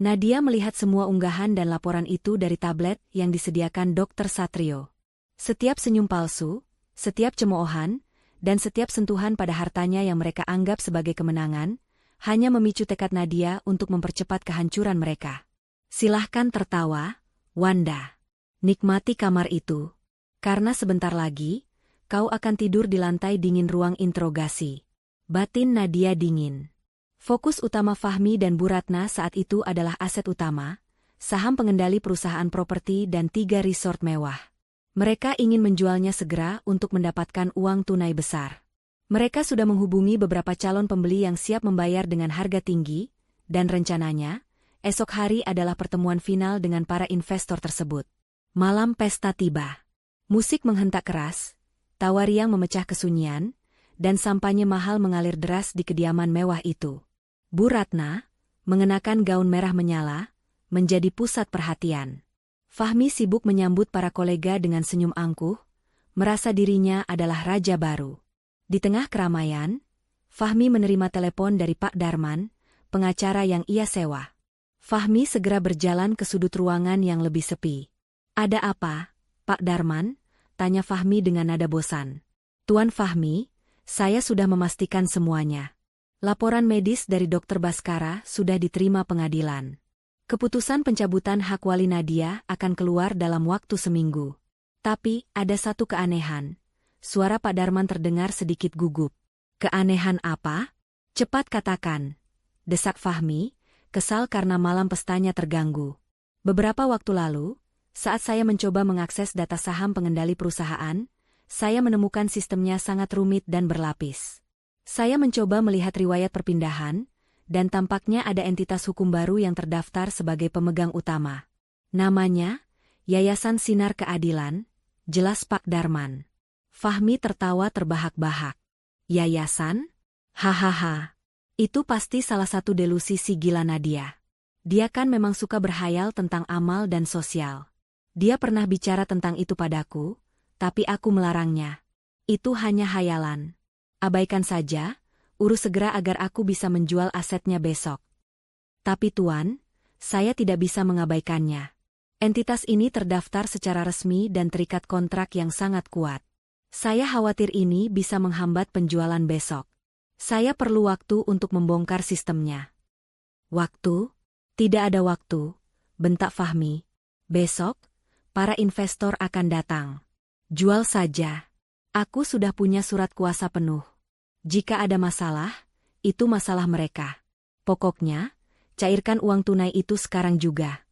Nadia melihat semua unggahan dan laporan itu dari tablet yang disediakan Dr. Satrio. Setiap senyum palsu, setiap cemoohan, dan setiap sentuhan pada hartanya yang mereka anggap sebagai kemenangan, hanya memicu tekad Nadia untuk mempercepat kehancuran mereka. Silahkan tertawa, Wanda. Nikmati kamar itu. Karena sebentar lagi, kau akan tidur di lantai dingin ruang interogasi. Batin Nadia dingin. Fokus utama Fahmi dan Bu Ratna saat itu adalah aset utama, saham pengendali perusahaan properti dan 3 resort mewah. Mereka ingin menjualnya segera untuk mendapatkan uang tunai besar. Mereka sudah menghubungi beberapa calon pembeli yang siap membayar dengan harga tinggi, dan rencananya, esok hari adalah pertemuan final dengan para investor tersebut. Malam pesta tiba. Musik menghentak keras, tawa riang memecah kesunyian, dan sampanye mahal mengalir deras di kediaman mewah itu. Bu Ratna, mengenakan gaun merah menyala, menjadi pusat perhatian. Fahmi sibuk menyambut para kolega dengan senyum angkuh, merasa dirinya adalah raja baru. Di tengah keramaian, Fahmi menerima telepon dari Pak Darman, pengacara yang ia sewa. Fahmi segera berjalan ke sudut ruangan yang lebih sepi. Ada apa, Pak Darman? Tanya Fahmi dengan nada bosan. Tuan Fahmi, saya sudah memastikan semuanya. Laporan medis dari Dr. Baskara sudah diterima pengadilan. Keputusan pencabutan hak wali Nadia akan keluar dalam waktu seminggu. Tapi, ada satu keanehan. Suara Pak Darman terdengar sedikit gugup. Keanehan apa? Cepat katakan. Desak Fahmi, kesal karena malam pestanya terganggu. Beberapa waktu lalu, saat saya mencoba mengakses data saham pengendali perusahaan, saya menemukan sistemnya sangat rumit dan berlapis. Saya mencoba melihat riwayat perpindahan, dan tampaknya ada entitas hukum baru yang terdaftar sebagai pemegang utama. Namanya, Yayasan Sinar Keadilan, jelas Pak Darman. Fahmi tertawa terbahak-bahak. Yayasan? Hahaha. Itu pasti salah satu delusi si gila Nadia. Dia kan memang suka berhayal tentang amal dan sosial. Dia pernah bicara tentang itu padaku, tapi aku melarangnya. Itu hanya hayalan. Abaikan saja, urus segera agar aku bisa menjual asetnya besok. Tapi Tuan, saya tidak bisa mengabaikannya. Entitas ini terdaftar secara resmi dan terikat kontrak yang sangat kuat. Saya khawatir ini bisa menghambat penjualan besok. Saya perlu waktu untuk membongkar sistemnya. Waktu? Tidak ada waktu, bentak Fahmi. Besok, para investor akan datang. Jual saja. Aku sudah punya surat kuasa penuh. Jika ada masalah, itu masalah mereka. Pokoknya, cairkan uang tunai itu sekarang juga.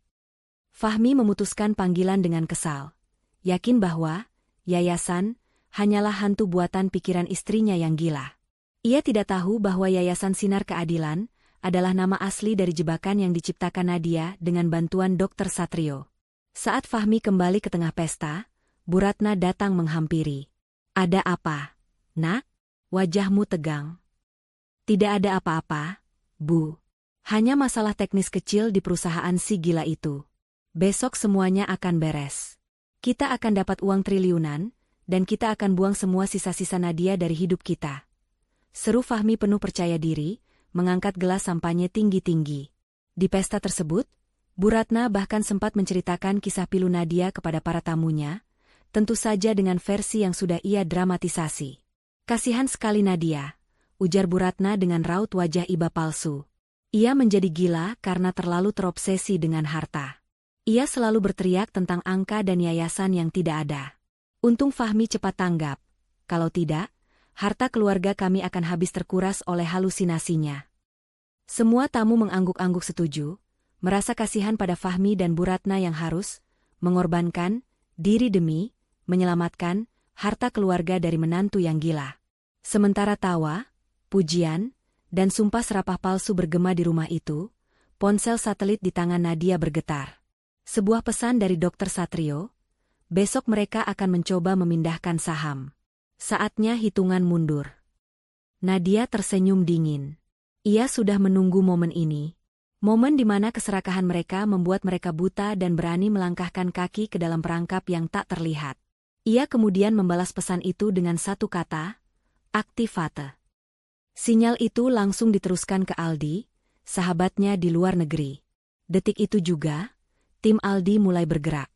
Fahmi memutuskan panggilan dengan kesal. Yakin bahwa yayasan hanyalah hantu buatan pikiran istrinya yang gila. Ia tidak tahu bahwa Yayasan Sinar Keadilan adalah nama asli dari jebakan yang diciptakan Nadia dengan bantuan Dr. Satrio. Saat Fahmi kembali ke tengah pesta, Bu Ratna datang menghampiri. Ada apa, Nak? Wajahmu tegang. Tidak ada apa-apa, Bu. Hanya masalah teknis kecil di perusahaan si gila itu. Besok semuanya akan beres. Kita akan dapat uang triliunan, dan kita akan buang semua sisa-sisa Nadia dari hidup kita. Seru Fahmi penuh percaya diri, mengangkat gelas sampanye tinggi-tinggi. Di pesta tersebut, Bu Ratna bahkan sempat menceritakan kisah pilu Nadia kepada para tamunya, tentu saja dengan versi yang sudah ia dramatisasi. Kasihan sekali Nadia, ujar Bu Ratna dengan raut wajah iba palsu. Ia menjadi gila karena terlalu terobsesi dengan harta. Ia selalu berteriak tentang angka dan yayasan yang tidak ada. Untung Fahmi cepat tanggap. Kalau tidak, harta keluarga kami akan habis terkuras oleh halusinasinya. Semua tamu mengangguk-angguk setuju, merasa kasihan pada Fahmi dan Bu Ratna yang harus mengorbankan diri demi menyelamatkan harta keluarga dari menantu yang gila. Sementara tawa, pujian, dan sumpah serapah palsu bergema di rumah itu, ponsel satelit di tangan Nadia bergetar. Sebuah pesan dari Dr. Satrio, besok mereka akan mencoba memindahkan saham. Saatnya hitungan mundur. Nadia tersenyum dingin. Ia sudah menunggu momen ini. Momen di mana keserakahan mereka membuat mereka buta dan berani melangkahkan kaki ke dalam perangkap yang tak terlihat. Ia kemudian membalas pesan itu dengan satu kata, aktivate. Sinyal itu langsung diteruskan ke Aldi, sahabatnya di luar negeri. Detik itu juga, tim Aldi mulai bergerak.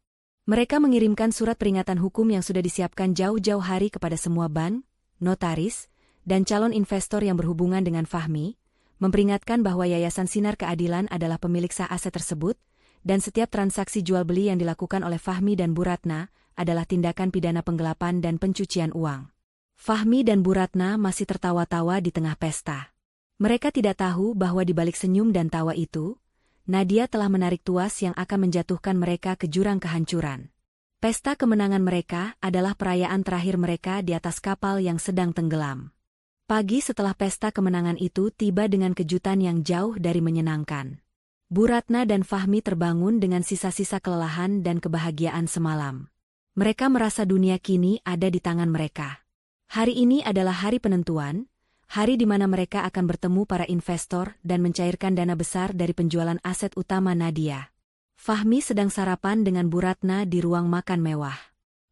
Mereka mengirimkan surat peringatan hukum yang sudah disiapkan jauh-jauh hari kepada semua bank, notaris, dan calon investor yang berhubungan dengan Fahmi, memperingatkan bahwa Yayasan Sinar Keadilan adalah pemilik sah aset tersebut, dan setiap transaksi jual-beli yang dilakukan oleh Fahmi dan Bu Ratna adalah tindakan pidana penggelapan dan pencucian uang. Fahmi dan Bu Ratna masih tertawa-tawa di tengah pesta. Mereka tidak tahu bahwa di balik senyum dan tawa itu, Nadia telah menarik tuas yang akan menjatuhkan mereka ke jurang kehancuran. Pesta kemenangan mereka adalah perayaan terakhir mereka di atas kapal yang sedang tenggelam. Pagi setelah pesta kemenangan itu tiba dengan kejutan yang jauh dari menyenangkan. Bu Ratna dan Fahmi terbangun dengan sisa-sisa kelelahan dan kebahagiaan semalam. Mereka merasa dunia kini ada di tangan mereka. Hari ini adalah hari penentuan, hari di mana mereka akan bertemu para investor dan mencairkan dana besar dari penjualan aset utama Nadia. Fahmi sedang sarapan dengan Bu Ratna di ruang makan mewah.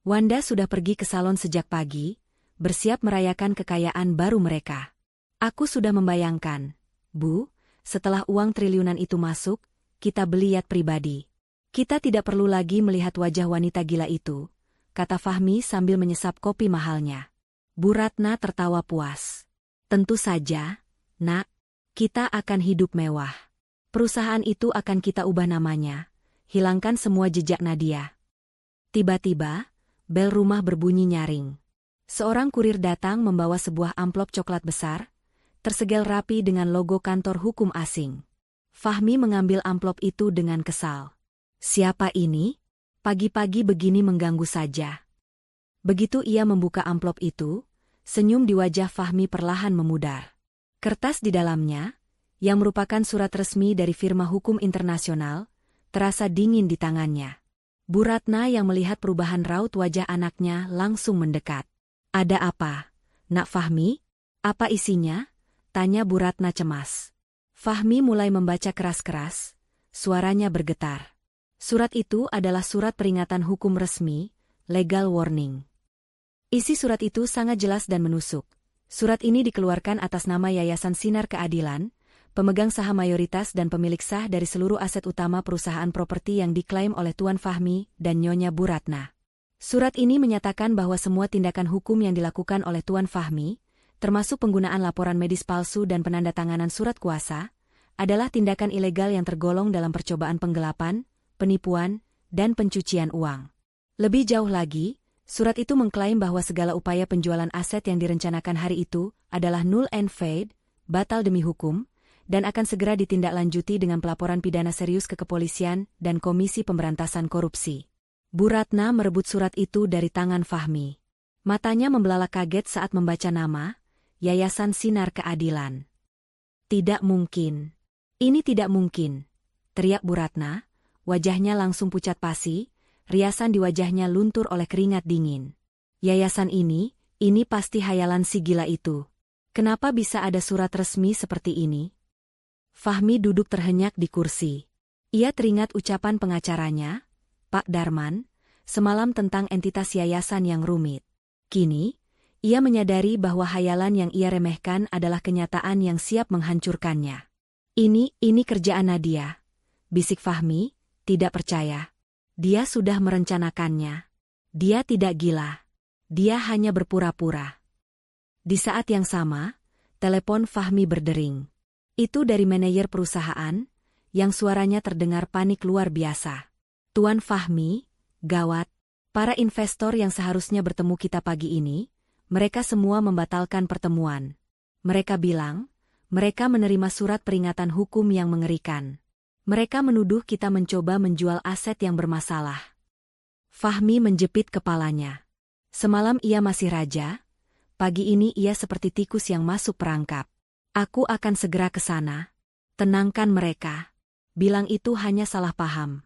Wanda sudah pergi ke salon sejak pagi, bersiap merayakan kekayaan baru mereka. Aku sudah membayangkan, Bu, setelah uang triliunan itu masuk, kita beli yacht pribadi. Kita tidak perlu lagi melihat wajah wanita gila itu, kata Fahmi sambil menyesap kopi mahalnya. Bu Ratna tertawa puas. Tentu saja, Nak, kita akan hidup mewah. Perusahaan itu akan kita ubah namanya, hilangkan semua jejak Nadia. Tiba-tiba, bel rumah berbunyi nyaring. Seorang kurir datang membawa sebuah amplop coklat besar, tersegel rapi dengan logo kantor hukum asing. Fahmi mengambil amplop itu dengan kesal. Siapa ini? Pagi-pagi begini mengganggu saja. Begitu ia membuka amplop itu, senyum di wajah Fahmi perlahan memudar. Kertas di dalamnya, yang merupakan surat resmi dari firma hukum internasional, terasa dingin di tangannya. Bu Ratna yang melihat perubahan raut wajah anaknya langsung mendekat. Ada apa, Nak Fahmi? Apa isinya? Tanya Bu Ratna cemas. Fahmi mulai membaca keras-keras, suaranya bergetar. Surat itu adalah surat peringatan hukum resmi, legal warning. Isi surat itu sangat jelas dan menusuk. Surat ini dikeluarkan atas nama Yayasan Sinar Keadilan, pemegang saham mayoritas dan pemilik sah dari seluruh aset utama perusahaan properti yang diklaim oleh Tuan Fahmi dan Nyonya Bu Ratna. Surat ini menyatakan bahwa semua tindakan hukum yang dilakukan oleh Tuan Fahmi, termasuk penggunaan laporan medis palsu dan penandatanganan surat kuasa, adalah tindakan ilegal yang tergolong dalam percobaan penggelapan, penipuan, dan pencucian uang. Lebih jauh lagi, surat itu mengklaim bahwa segala upaya penjualan aset yang direncanakan hari itu adalah null and void, batal demi hukum, dan akan segera ditindaklanjuti dengan pelaporan pidana serius ke kepolisian dan Komisi Pemberantasan Korupsi. Bu Ratna merebut surat itu dari tangan Fahmi. Matanya membelalak kaget saat membaca nama, Yayasan Sinar Keadilan. Tidak mungkin. Ini tidak mungkin, teriak Bu Ratna, wajahnya langsung pucat pasi, riasan di wajahnya luntur oleh keringat dingin. Yayasan ini pasti hayalan si gila itu. Kenapa bisa ada surat resmi seperti ini? Fahmi duduk terhenyak di kursi. Ia teringat ucapan pengacaranya, Pak Darman, semalam tentang entitas yayasan yang rumit. Kini, ia menyadari bahwa hayalan yang ia remehkan adalah kenyataan yang siap menghancurkannya. Ini kerjaan Nadia, bisik Fahmi, tidak percaya. Dia sudah merencanakannya. Dia tidak gila. Dia hanya berpura-pura. Di saat yang sama, telepon Fahmi berdering. Itu dari manajer perusahaan, yang suaranya terdengar panik luar biasa. Tuan Fahmi, gawat. Para investor yang seharusnya bertemu kita pagi ini, mereka semua membatalkan pertemuan. Mereka bilang, mereka menerima surat peringatan hukum yang mengerikan. Mereka menuduh kita mencoba menjual aset yang bermasalah. Fahmi menjepit kepalanya. Semalam ia masih raja, pagi ini ia seperti tikus yang masuk perangkap. Aku akan segera ke sana. Tenangkan mereka. Bilang itu hanya salah paham.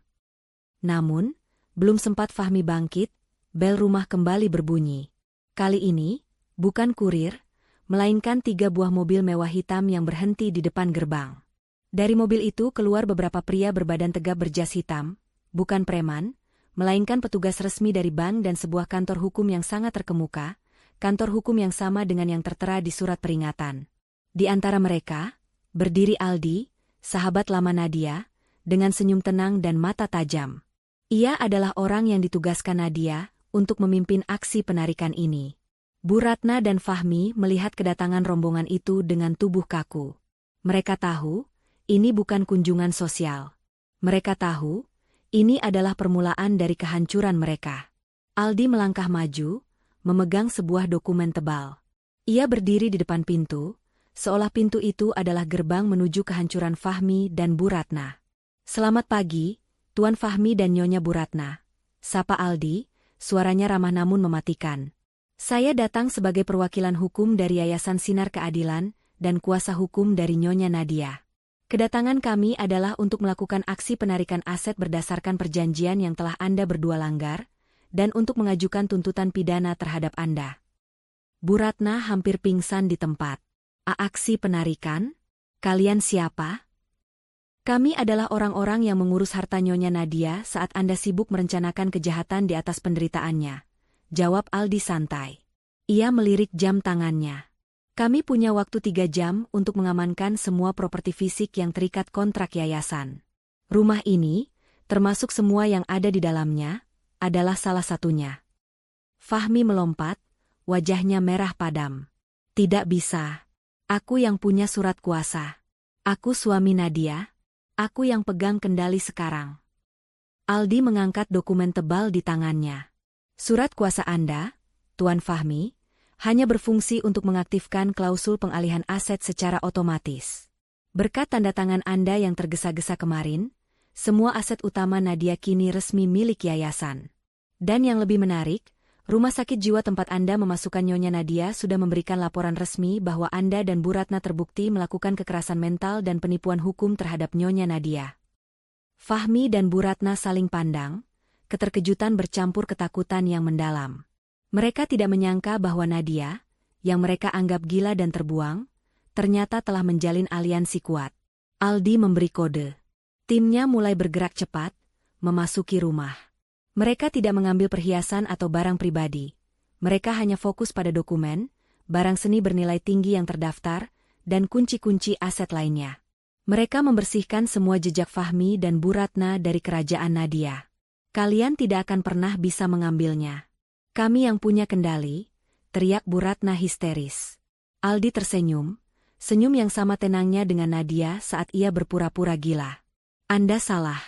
Namun, belum sempat Fahmi bangkit, bel rumah kembali berbunyi. Kali ini, bukan kurir, melainkan 3 buah mobil mewah hitam yang berhenti di depan gerbang. Dari mobil itu keluar beberapa pria berbadan tegap berjas hitam, bukan preman, melainkan petugas resmi dari bank dan sebuah kantor hukum yang sangat terkemuka, kantor hukum yang sama dengan yang tertera di surat peringatan. Di antara mereka, berdiri Aldi, sahabat lama Nadia, dengan senyum tenang dan mata tajam. Ia adalah orang yang ditugaskan Nadia untuk memimpin aksi penarikan ini. Bu Ratna dan Fahmi melihat kedatangan rombongan itu dengan tubuh kaku. Mereka tahu, ini bukan kunjungan sosial. Mereka tahu, ini adalah permulaan dari kehancuran mereka. Aldi melangkah maju, memegang sebuah dokumen tebal. Ia berdiri di depan pintu, seolah pintu itu adalah gerbang menuju kehancuran Fahmi dan Bu Ratna. Selamat pagi, Tuan Fahmi dan Nyonya Bu Ratna. Sapa Aldi, suaranya ramah namun mematikan. Saya datang sebagai perwakilan hukum dari Yayasan Sinar Keadilan dan kuasa hukum dari Nyonya Nadia. Kedatangan kami adalah untuk melakukan aksi penarikan aset berdasarkan perjanjian yang telah Anda berdua langgar, dan untuk mengajukan tuntutan pidana terhadap Anda. Bu Ratna hampir pingsan di tempat. Aksi penarikan? Kalian siapa? Kami adalah orang-orang yang mengurus harta Nyonya Nadia saat Anda sibuk merencanakan kejahatan di atas penderitaannya. Jawab Aldi santai. Ia melirik jam tangannya. Kami punya waktu 3 jam untuk mengamankan semua properti fisik yang terikat kontrak yayasan. Rumah ini, termasuk semua yang ada di dalamnya, adalah salah satunya. Fahmi melompat, wajahnya merah padam. Tidak bisa. Aku yang punya surat kuasa. Aku suami Nadia. Aku yang pegang kendali sekarang. Aldi mengangkat dokumen tebal di tangannya. Surat kuasa Anda, Tuan Fahmi, hanya berfungsi untuk mengaktifkan klausul pengalihan aset secara otomatis. Berkat tanda tangan Anda yang tergesa-gesa kemarin, semua aset utama Nadia kini resmi milik yayasan. Dan yang lebih menarik, rumah sakit jiwa tempat Anda memasukkan Nyonya Nadia sudah memberikan laporan resmi bahwa Anda dan Bu Ratna terbukti melakukan kekerasan mental dan penipuan hukum terhadap Nyonya Nadia. Fahmi dan Bu Ratna saling pandang, keterkejutan bercampur ketakutan yang mendalam. Mereka tidak menyangka bahwa Nadia, yang mereka anggap gila dan terbuang, ternyata telah menjalin aliansi kuat. Aldi memberi kode. Timnya mulai bergerak cepat, memasuki rumah. Mereka tidak mengambil perhiasan atau barang pribadi. Mereka hanya fokus pada dokumen, barang seni bernilai tinggi yang terdaftar, dan kunci-kunci aset lainnya. Mereka membersihkan semua jejak Fahmi dan Bu Ratna dari kerajaan Nadia. Kalian tidak akan pernah bisa mengambilnya. Kami yang punya kendali, teriak Bu Ratna histeris. Aldi tersenyum, senyum yang sama tenangnya dengan Nadia saat ia berpura-pura gila. Anda salah,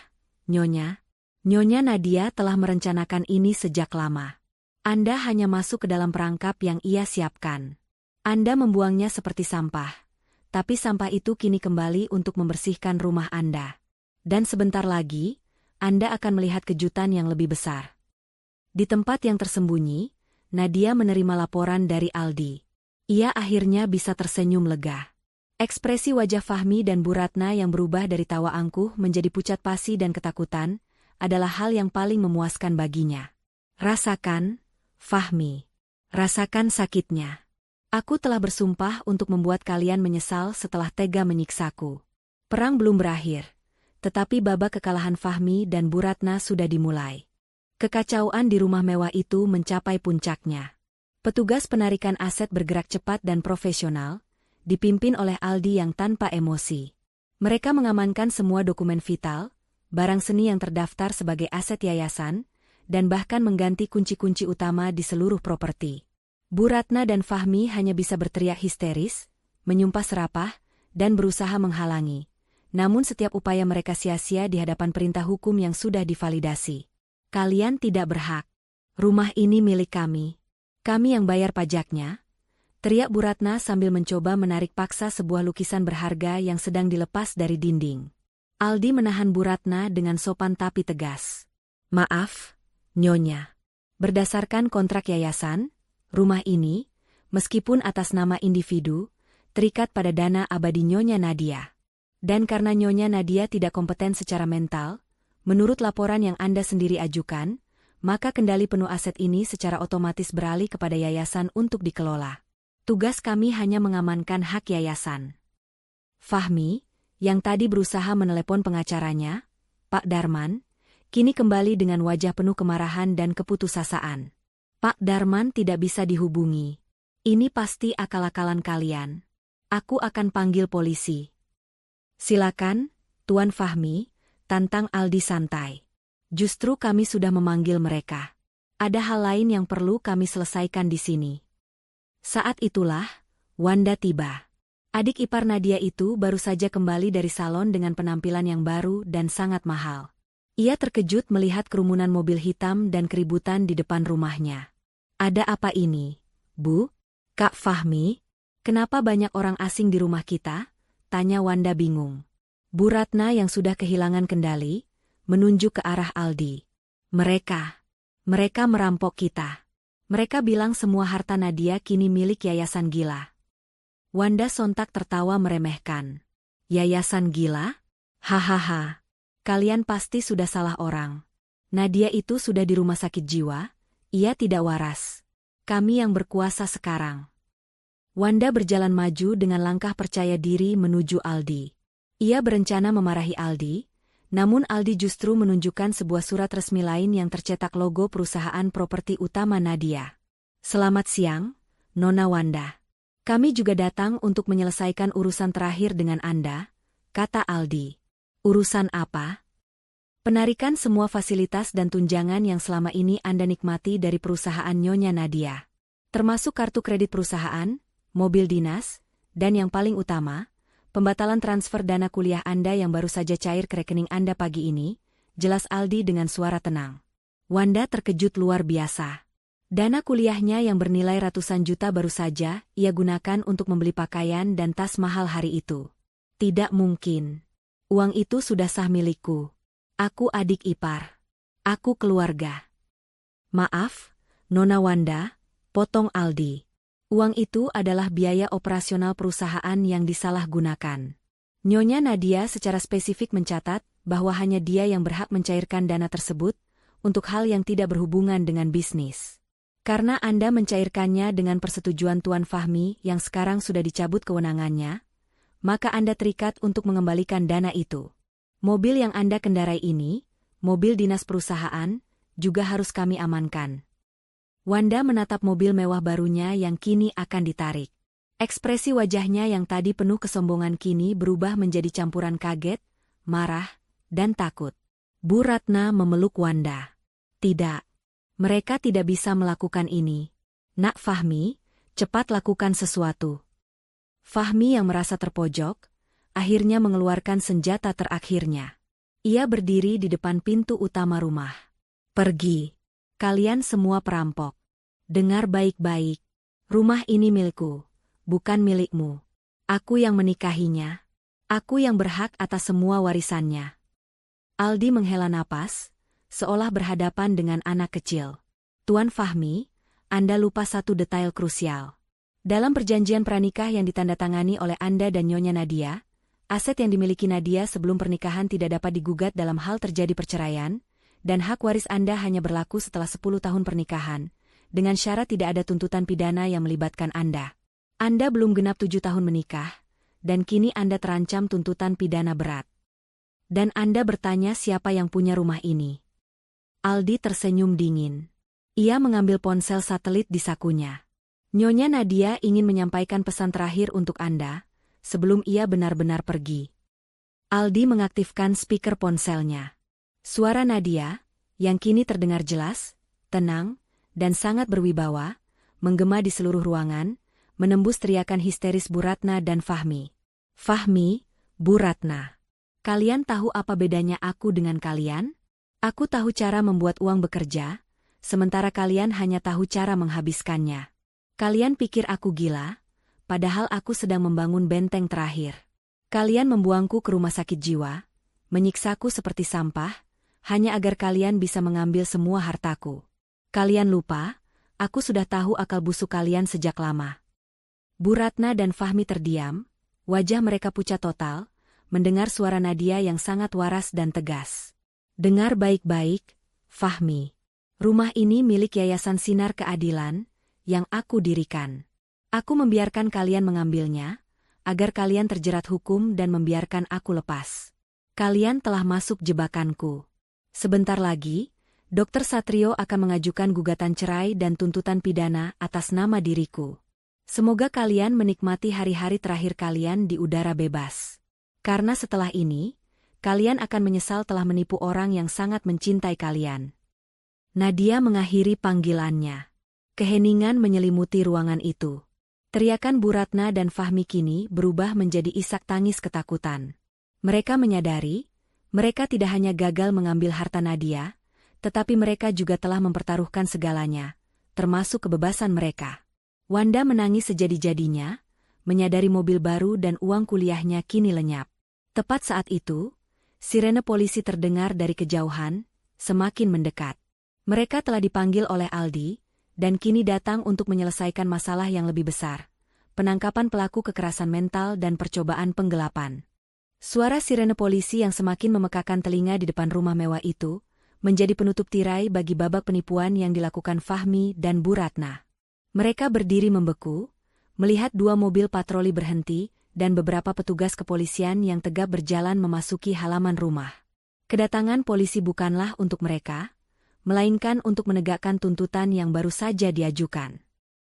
Nyonya. Nyonya Nadia telah merencanakan ini sejak lama. Anda hanya masuk ke dalam perangkap yang ia siapkan. Anda membuangnya seperti sampah, tapi sampah itu kini kembali untuk membersihkan rumah Anda. Dan sebentar lagi, Anda akan melihat kejutan yang lebih besar. Di tempat yang tersembunyi, Nadia menerima laporan dari Aldi. Ia akhirnya bisa tersenyum lega. Ekspresi wajah Fahmi dan Bu Ratna yang berubah dari tawa angkuh menjadi pucat pasi dan ketakutan, adalah hal yang paling memuaskan baginya. Rasakan, Fahmi. Rasakan sakitnya. Aku telah bersumpah untuk membuat kalian menyesal setelah tega menyiksaku. Perang belum berakhir, tetapi babak kekalahan Fahmi dan Bu Ratna sudah dimulai. Kekacauan di rumah mewah itu mencapai puncaknya. Petugas penarikan aset bergerak cepat dan profesional, dipimpin oleh Aldi yang tanpa emosi. Mereka mengamankan semua dokumen vital, barang seni yang terdaftar sebagai aset yayasan, dan bahkan mengganti kunci-kunci utama di seluruh properti. Bu Ratna dan Fahmi hanya bisa berteriak histeris, menyumpah serapah, dan berusaha menghalangi. namun setiap upaya mereka sia-sia di hadapan perintah hukum yang sudah divalidasi. Kalian tidak berhak. Rumah ini milik kami. Kami yang bayar pajaknya. Teriak Bu Ratna sambil mencoba menarik paksa sebuah lukisan berharga yang sedang dilepas dari dinding. Aldi menahan Bu Ratna dengan sopan tapi tegas. Maaf, Nyonya. Berdasarkan kontrak yayasan, rumah ini, meskipun atas nama individu, terikat pada dana abadi Nyonya Nadia. Dan karena Nyonya Nadia tidak kompeten secara mental, menurut laporan yang Anda sendiri ajukan, maka kendali penuh aset ini secara otomatis beralih kepada yayasan untuk dikelola. Tugas kami hanya mengamankan hak yayasan. Fahmi, yang tadi berusaha menelepon pengacaranya, Pak Darman, kini kembali dengan wajah penuh kemarahan dan keputusasaan. Pak Darman tidak bisa dihubungi. Ini pasti akal-akalan kalian. Aku akan panggil polisi. Silakan, Tuan Fahmi, tantang Aldi santai. Justru kami sudah memanggil mereka. Ada hal lain yang perlu kami selesaikan di sini. Saat itulah, Wanda tiba. Adik ipar Nadia itu baru saja kembali dari salon dengan penampilan yang baru dan sangat mahal. Ia terkejut melihat kerumunan mobil hitam dan keributan di depan rumahnya. Ada apa ini, Bu? Kak Fahmi? Kenapa banyak orang asing di rumah kita? Tanya Wanda bingung. Bu Ratna yang sudah kehilangan kendali, menunjuk ke arah Aldi. Mereka merampok kita. Mereka bilang semua harta Nadia kini milik Yayasan Gila. Wanda sontak tertawa meremehkan. Yayasan Gila? Hahaha. Kalian pasti sudah salah orang. Nadia itu sudah di rumah sakit jiwa, ia tidak waras. Kami yang berkuasa sekarang. Wanda berjalan maju dengan langkah percaya diri menuju Aldi. Ia berencana memarahi Aldi, namun Aldi justru menunjukkan sebuah surat resmi lain yang tercetak logo perusahaan properti utama Nadia. Selamat siang, Nona Wanda. Kami juga datang untuk menyelesaikan urusan terakhir dengan Anda, kata Aldi. Urusan apa? Penarikan semua fasilitas dan tunjangan yang selama ini Anda nikmati dari perusahaan Nyonya Nadia. Termasuk kartu kredit perusahaan, mobil dinas, dan yang paling utama, pembatalan transfer dana kuliah Anda yang baru saja cair ke rekening Anda pagi ini, jelas Aldi dengan suara tenang. Wanda terkejut luar biasa. Dana kuliahnya yang bernilai ratusan juta baru saja ia gunakan untuk membeli pakaian dan tas mahal hari itu. Tidak mungkin. Uang itu sudah sah milikku. Aku adik ipar. Aku keluarga. Maaf, Nona Wanda, potong Aldi. Uang itu adalah biaya operasional perusahaan yang disalahgunakan. Nyonya Nadia secara spesifik mencatat bahwa hanya dia yang berhak mencairkan dana tersebut untuk hal yang tidak berhubungan dengan bisnis. Karena Anda mencairkannya dengan persetujuan Tuan Fahmi yang sekarang sudah dicabut kewenangannya, maka Anda terikat untuk mengembalikan dana itu. Mobil yang Anda kendarai ini, mobil dinas perusahaan, juga harus kami amankan. Wanda menatap mobil mewah barunya yang kini akan ditarik. Ekspresi wajahnya yang tadi penuh kesombongan kini berubah menjadi campuran kaget, marah, dan takut. Bu Ratna memeluk Wanda. Tidak. Mereka tidak bisa melakukan ini. Nak Fahmi, cepat lakukan sesuatu. Fahmi yang merasa terpojok, akhirnya mengeluarkan senjata terakhirnya. Ia berdiri di depan pintu utama rumah. Pergi. Kalian semua perampok. Dengar baik-baik. Rumah ini milikku, bukan milikmu. Aku yang menikahinya. Aku yang berhak atas semua warisannya. Aldi menghela napas, seolah berhadapan dengan anak kecil. Tuan Fahmi, Anda lupa satu detail krusial. Dalam perjanjian pranikah yang ditandatangani oleh Anda dan Nyonya Nadia, aset yang dimiliki Nadia sebelum pernikahan tidak dapat digugat dalam hal terjadi perceraian, dan hak waris Anda hanya berlaku setelah 10 tahun pernikahan, dengan syarat tidak ada tuntutan pidana yang melibatkan Anda. Anda belum genap 7 tahun menikah, dan kini Anda terancam tuntutan pidana berat. Dan Anda bertanya siapa yang punya rumah ini. Aldi tersenyum dingin. Ia mengambil ponsel satelit di sakunya. Nyonya Nadia ingin menyampaikan pesan terakhir untuk Anda, sebelum ia benar-benar pergi. Aldi mengaktifkan speaker ponselnya. Suara Nadia, yang kini terdengar jelas, tenang, dan sangat berwibawa, menggema di seluruh ruangan, menembus teriakan histeris Bu Ratna dan Fahmi. Fahmi, Bu Ratna. Kalian tahu apa bedanya aku dengan kalian? Aku tahu cara membuat uang bekerja, sementara kalian hanya tahu cara menghabiskannya. Kalian pikir aku gila, padahal aku sedang membangun benteng terakhir. Kalian membuangku ke rumah sakit jiwa, menyiksaku seperti sampah, hanya agar kalian bisa mengambil semua hartaku. Kalian lupa, aku sudah tahu akal busuk kalian sejak lama. Bu Ratna dan Fahmi terdiam, wajah mereka pucat total, mendengar suara Nadia yang sangat waras dan tegas. Dengar baik-baik, Fahmi. Rumah ini milik Yayasan Sinar Keadilan, yang aku dirikan. Aku membiarkan kalian mengambilnya, agar kalian terjerat hukum dan membiarkan aku lepas. Kalian telah masuk jebakanku. Sebentar lagi, Dr. Satrio akan mengajukan gugatan cerai dan tuntutan pidana atas nama diriku. Semoga kalian menikmati hari-hari terakhir kalian di udara bebas. Karena setelah ini, kalian akan menyesal telah menipu orang yang sangat mencintai kalian. Nadia mengakhiri panggilannya. Keheningan menyelimuti ruangan itu. Teriakan Bu Ratna dan Fahmi kini berubah menjadi isak tangis ketakutan. Mereka menyadari, mereka tidak hanya gagal mengambil harta Nadia, tetapi mereka juga telah mempertaruhkan segalanya, termasuk kebebasan mereka. Wanda menangis sejadi-jadinya, menyadari mobil baru dan uang kuliahnya kini lenyap. Tepat saat itu, sirene polisi terdengar dari kejauhan, semakin mendekat. Mereka telah dipanggil oleh Aldi, dan kini datang untuk menyelesaikan masalah yang lebih besar, penangkapan pelaku kekerasan mental dan percobaan penggelapan. Suara sirene polisi yang semakin memekakan telinga di depan rumah mewah itu, menjadi penutup tirai bagi babak penipuan yang dilakukan Fahmi dan Bu Ratna. Mereka berdiri membeku, melihat dua mobil patroli berhenti, dan beberapa petugas kepolisian yang tegap berjalan memasuki halaman rumah. Kedatangan polisi bukanlah untuk mereka, melainkan untuk menegakkan tuntutan yang baru saja diajukan.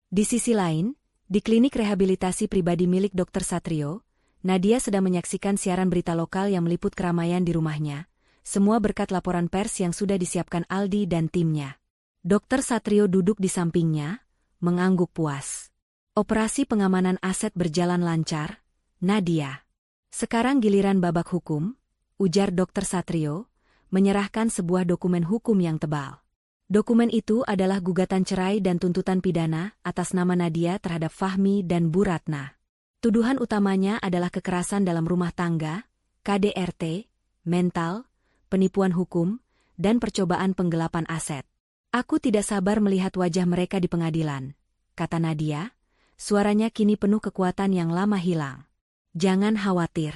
Di sisi lain, di klinik rehabilitasi pribadi milik Dr. Satrio, Nadia sedang menyaksikan siaran berita lokal yang meliput keramaian di rumahnya, semua berkat laporan pers yang sudah disiapkan Aldi dan timnya. Dr. Satrio duduk di sampingnya, mengangguk puas. Operasi pengamanan aset berjalan lancar, Nadia. Sekarang giliran babak hukum, ujar Dr. Satrio, menyerahkan sebuah dokumen hukum yang tebal. Dokumen itu adalah gugatan cerai dan tuntutan pidana atas nama Nadia terhadap Fahmi dan Bu Ratna. Tuduhan utamanya adalah kekerasan dalam rumah tangga, KDRT, mental, penipuan hukum, dan percobaan penggelapan aset. Aku tidak sabar melihat wajah mereka di pengadilan, kata Nadia, suaranya kini penuh kekuatan yang lama hilang. Jangan khawatir.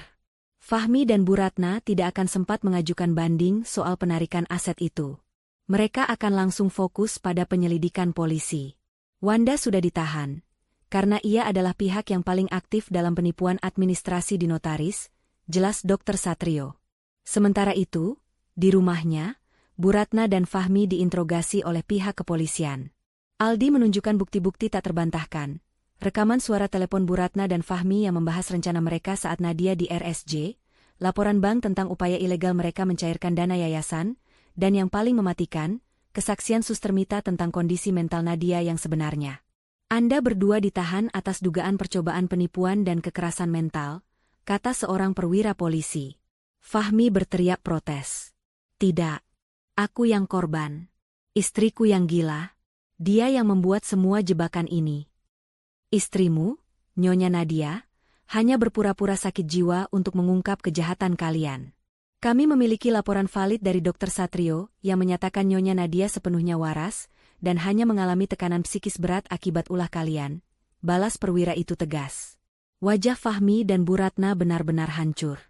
Fahmi dan Bu Ratna tidak akan sempat mengajukan banding soal penarikan aset itu. Mereka akan langsung fokus pada penyelidikan polisi. Wanda sudah ditahan, karena ia adalah pihak yang paling aktif dalam penipuan administrasi di notaris, jelas Dr. Satrio. Sementara itu, di rumahnya, Bu Ratna dan Fahmi diinterogasi oleh pihak kepolisian. Aldi menunjukkan bukti-bukti tak terbantahkan. Rekaman suara telepon Bu Ratna dan Fahmi yang membahas rencana mereka saat Nadia di RSJ, laporan bank tentang upaya ilegal mereka mencairkan dana yayasan, dan yang paling mematikan, kesaksian Suster Mita tentang kondisi mental Nadia yang sebenarnya. Anda berdua ditahan atas dugaan percobaan penipuan dan kekerasan mental, kata seorang perwira polisi. Fahmi berteriak protes. Tidak. Aku yang korban. Istriku yang gila. Dia yang membuat semua jebakan ini. Istrimu, Nyonya Nadia, hanya berpura-pura sakit jiwa untuk mengungkap kejahatan kalian. Kami memiliki laporan valid dari Dr. Satrio yang menyatakan Nyonya Nadia sepenuhnya waras dan hanya mengalami tekanan psikis berat akibat ulah kalian, balas perwira itu tegas. Wajah Fahmi dan Bu Ratna benar-benar hancur.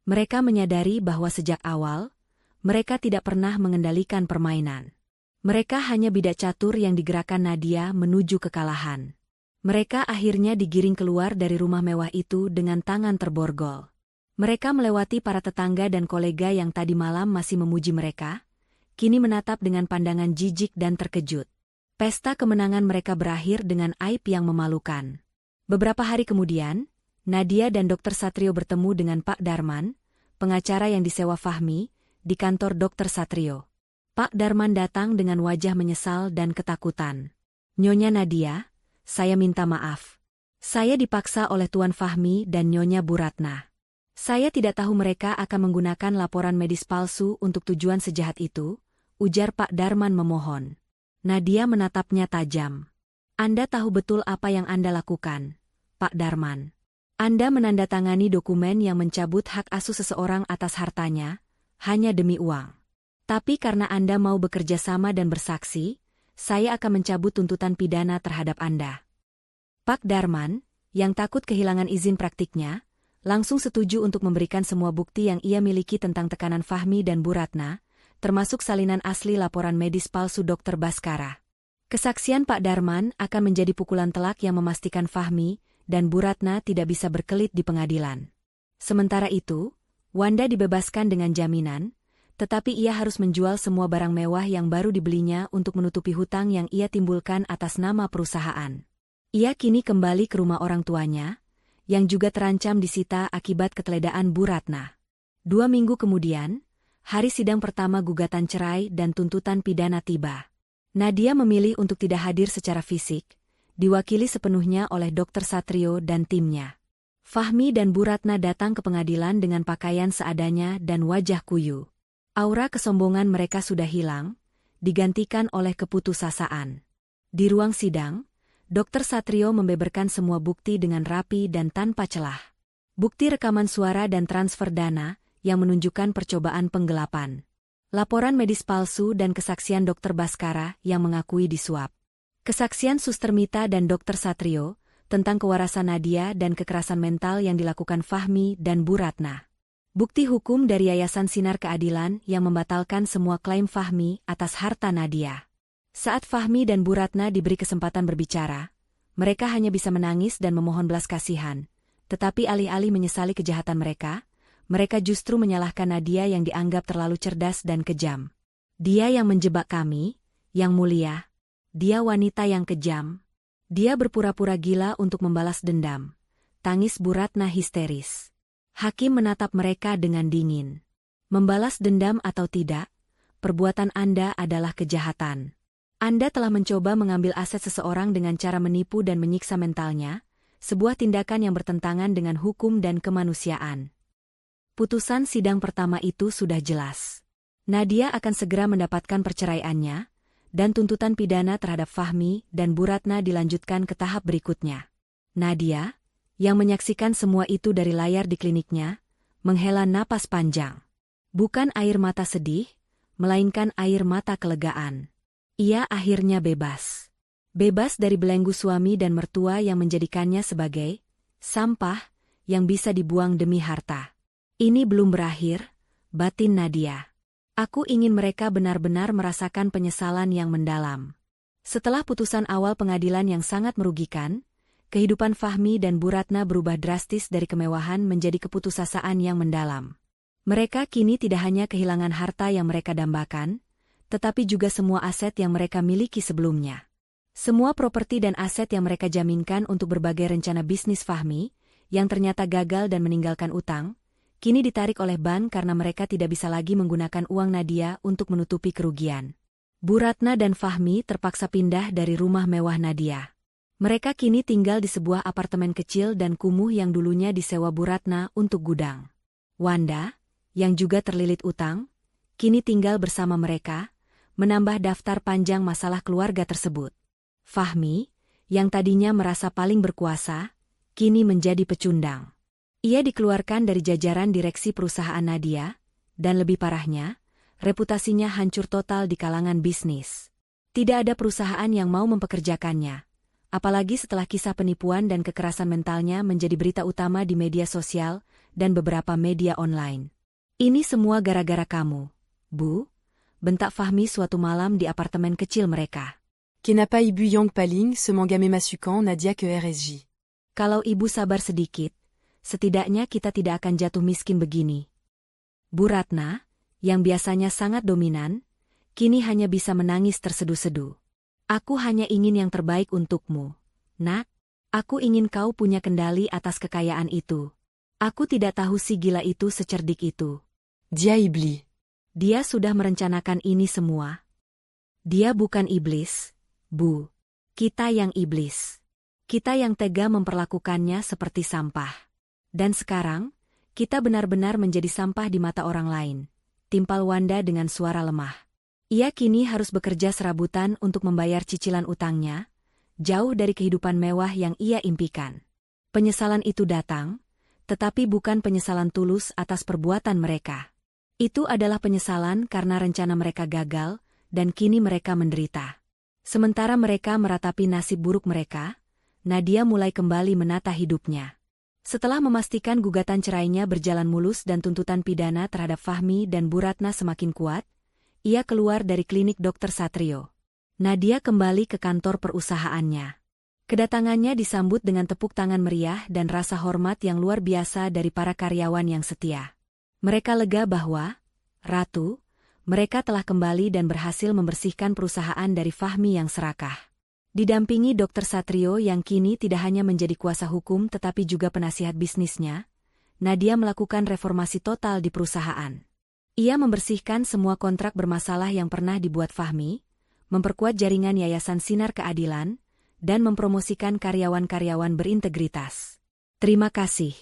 Mereka menyadari bahwa sejak awal, mereka tidak pernah mengendalikan permainan. Mereka hanya bidak catur yang digerakkan Nadia menuju kekalahan. Mereka akhirnya digiring keluar dari rumah mewah itu dengan tangan terborgol. Mereka melewati para tetangga dan kolega yang tadi malam masih memuji mereka, kini menatap dengan pandangan jijik dan terkejut. Pesta kemenangan mereka berakhir dengan aib yang memalukan. Beberapa hari kemudian, Nadia dan Dr. Satrio bertemu dengan Pak Darman, pengacara yang disewa Fahmi, di kantor Dr. Satrio. Pak Darman datang dengan wajah menyesal dan ketakutan. Nyonya Nadia, saya minta maaf. Saya dipaksa oleh Tuan Fahmi dan Nyonya Bu Ratna. Saya tidak tahu mereka akan menggunakan laporan medis palsu untuk tujuan sejahat itu, ujar Pak Darman memohon. Nadia menatapnya tajam. Anda tahu betul apa yang Anda lakukan, Pak Darman. Anda menandatangani dokumen yang mencabut hak asuh seseorang atas hartanya, hanya demi uang. Tapi karena Anda mau bekerja sama dan bersaksi, saya akan mencabut tuntutan pidana terhadap Anda. Pak Darman, yang takut kehilangan izin praktiknya, langsung setuju untuk memberikan semua bukti yang ia miliki tentang tekanan Fahmi dan Bu Ratna, termasuk salinan asli laporan medis palsu Dr. Baskara. Kesaksian Pak Darman akan menjadi pukulan telak yang memastikan Fahmi dan Bu Ratna tidak bisa berkelit di pengadilan. Sementara itu, Wanda dibebaskan dengan jaminan, tetapi ia harus menjual semua barang mewah yang baru dibelinya untuk menutupi hutang yang ia timbulkan atas nama perusahaan. Ia kini kembali ke rumah orang tuanya, yang juga terancam disita akibat keteledoran Bu Ratna. 2 minggu kemudian, hari sidang pertama gugatan cerai dan tuntutan pidana tiba. Nadia memilih untuk tidak hadir secara fisik, diwakili sepenuhnya oleh Dr. Satrio dan timnya. Fahmi dan Bu Ratna datang ke pengadilan dengan pakaian seadanya dan wajah kuyu. Aura kesombongan mereka sudah hilang, digantikan oleh keputusasaan. Di ruang sidang, Dr. Satrio membeberkan semua bukti dengan rapi dan tanpa celah. Bukti rekaman suara dan transfer dana yang menunjukkan percobaan penggelapan. Laporan medis palsu dan kesaksian Dr. Baskara yang mengakui disuap. Kesaksian Suster Mita dan Dr. Satrio tentang kewarasan Nadia dan kekerasan mental yang dilakukan Fahmi dan Bu Ratna. Bukti hukum dari Yayasan Sinar Keadilan yang membatalkan semua klaim Fahmi atas harta Nadia. Saat Fahmi dan Bu Ratna diberi kesempatan berbicara, mereka hanya bisa menangis dan memohon belas kasihan. Tetapi alih-alih menyesali kejahatan mereka justru menyalahkan Nadia yang dianggap terlalu cerdas dan kejam. Dia yang menjebak kami, yang mulia. Dia wanita yang kejam. Dia berpura-pura gila untuk membalas dendam. Tangis Bu Ratna histeris. Hakim menatap mereka dengan dingin. Membalas dendam atau tidak, perbuatan Anda adalah kejahatan. Anda telah mencoba mengambil aset seseorang dengan cara menipu dan menyiksa mentalnya, sebuah tindakan yang bertentangan dengan hukum dan kemanusiaan. Putusan sidang pertama itu sudah jelas. Nadia akan segera mendapatkan perceraiannya, dan tuntutan pidana terhadap Fahmi dan Bu Ratna dilanjutkan ke tahap berikutnya. Nadia, yang menyaksikan semua itu dari layar di kliniknya, menghela napas panjang. Bukan air mata sedih, melainkan air mata kelegaan. Ia akhirnya bebas. Bebas dari belenggu suami dan mertua yang menjadikannya sebagai sampah yang bisa dibuang demi harta. Ini belum berakhir, batin Nadia. Aku ingin mereka benar-benar merasakan penyesalan yang mendalam. Setelah putusan awal pengadilan yang sangat merugikan, kehidupan Fahmi dan Bu Ratna berubah drastis dari kemewahan menjadi keputusasaan yang mendalam. Mereka kini tidak hanya kehilangan harta yang mereka dambakan, tetapi juga semua aset yang mereka miliki sebelumnya. Semua properti dan aset yang mereka jaminkan untuk berbagai rencana bisnis Fahmi, yang ternyata gagal dan meninggalkan utang, kini ditarik oleh bank karena mereka tidak bisa lagi menggunakan uang Nadia untuk menutupi kerugian. Bu Ratna dan Fahmi terpaksa pindah dari rumah mewah Nadia. Mereka kini tinggal di sebuah apartemen kecil dan kumuh yang dulunya disewa Bu Ratna untuk gudang. Wanda, yang juga terlilit utang, kini tinggal bersama mereka, menambah daftar panjang masalah keluarga tersebut. Fahmi, yang tadinya merasa paling berkuasa, kini menjadi pecundang. Ia dikeluarkan dari jajaran direksi perusahaan Nadia, dan lebih parahnya, reputasinya hancur total di kalangan bisnis. Tidak ada perusahaan yang mau mempekerjakannya, apalagi setelah kisah penipuan dan kekerasan mentalnya menjadi berita utama di media sosial dan beberapa media online. Ini semua gara-gara kamu, Bu, bentak Fahmi suatu malam di apartemen kecil mereka. Kenapa ibu yang paling semangame masukan Nadia ke RSJ? Kalau ibu sabar sedikit, setidaknya kita tidak akan jatuh miskin begini. Bu Ratna, yang biasanya sangat dominan, kini hanya bisa menangis terseduh-seduh. Aku hanya ingin yang terbaik untukmu, Nak. Aku ingin kau punya kendali atas kekayaan itu. Aku tidak tahu si gila itu secerdik itu. Dia iblis. Dia sudah merencanakan ini semua. Dia bukan iblis, Bu. Kita yang iblis. Kita yang tega memperlakukannya seperti sampah. Dan sekarang, Kita benar-benar menjadi sampah di mata orang lain, timpal Wanda dengan suara lemah. Ia kini harus bekerja serabutan untuk membayar cicilan utangnya, jauh dari kehidupan mewah yang ia impikan. Penyesalan itu datang, tetapi bukan penyesalan tulus atas perbuatan mereka. Itu adalah penyesalan karena rencana mereka gagal, dan kini mereka menderita. Sementara mereka meratapi nasib buruk mereka, Nadia mulai kembali menata hidupnya. Setelah memastikan gugatan cerainya berjalan mulus dan tuntutan pidana terhadap Fahmi dan Bu Ratna semakin kuat, ia keluar dari klinik Dr. Satrio. Nadia kembali ke kantor perusahaannya. Kedatangannya disambut dengan tepuk tangan meriah dan rasa hormat yang luar biasa dari para karyawan yang setia. Mereka lega bahwa, Ratu, mereka telah kembali dan berhasil membersihkan perusahaan dari Fahmi yang serakah. Didampingi Dr. Satrio yang kini tidak hanya menjadi kuasa hukum tetapi juga penasihat bisnisnya, Nadia melakukan reformasi total di perusahaan. Ia membersihkan semua kontrak bermasalah yang pernah dibuat Fahmi, memperkuat jaringan Yayasan Sinar Keadilan, dan mempromosikan karyawan-karyawan berintegritas. Terima kasih,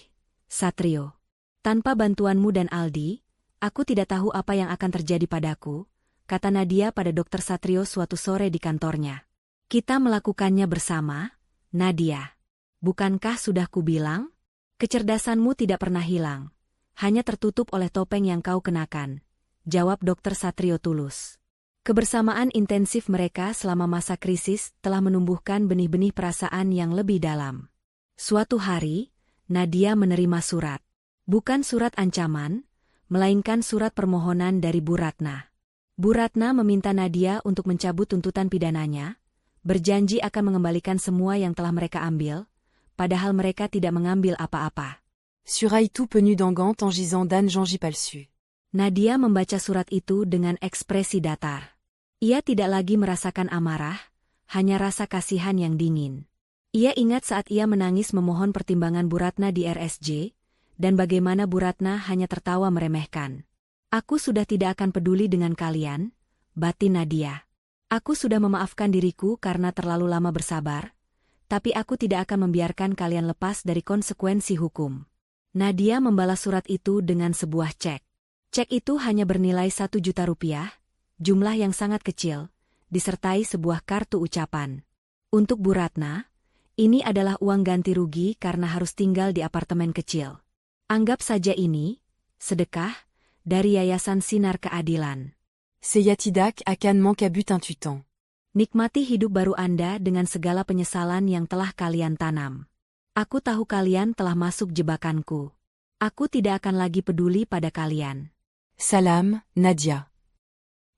Satrio. Tanpa bantuanmu dan Aldi, aku tidak tahu apa yang akan terjadi padaku, kata Nadia pada Dr. Satrio suatu sore di kantornya. Kita melakukannya bersama, Nadia. Bukankah sudah kubilang? Kecerdasanmu tidak pernah hilang, hanya tertutup oleh topeng yang kau kenakan, jawab Dr. Satrio tulus. Kebersamaan intensif mereka selama masa krisis telah menumbuhkan benih-benih perasaan yang lebih dalam. Suatu hari, Nadia menerima surat. Bukan surat ancaman, melainkan surat permohonan dari Bu Ratna. Bu Ratna meminta Nadia untuk mencabut tuntutan pidananya, berjanji akan mengembalikan semua yang telah mereka ambil, padahal mereka tidak mengambil apa-apa. Suraille tout penu d'Angante en gisant d'Anne Jean Palsu. Nadia membaca surat itu dengan ekspresi datar. Ia tidak lagi merasakan amarah, hanya rasa kasihan yang dingin. Ia ingat saat ia menangis memohon pertimbangan Bu Ratna di RSJ, dan bagaimana Bu Ratna hanya tertawa meremehkan. Aku sudah tidak akan peduli dengan kalian, batin Nadia. Aku sudah memaafkan diriku karena terlalu lama bersabar, tapi aku tidak akan membiarkan kalian lepas dari konsekuensi hukum. Nadia membalas surat itu dengan sebuah cek. Cek itu hanya bernilai 1 juta rupiah, jumlah yang sangat kecil, disertai sebuah kartu ucapan. Untuk Bu Ratna, ini adalah uang ganti rugi karena harus tinggal di apartemen kecil. Anggap saja ini, sedekah, dari Yayasan Sinar Keadilan. Seyatidak akan manqabut intuitant. Nikmati hidup baru Anda dengan segala penyesalan yang telah kalian tanam. Aku tahu kalian telah masuk jebakanku. Aku tidak akan lagi peduli pada kalian. Salam, Nadia.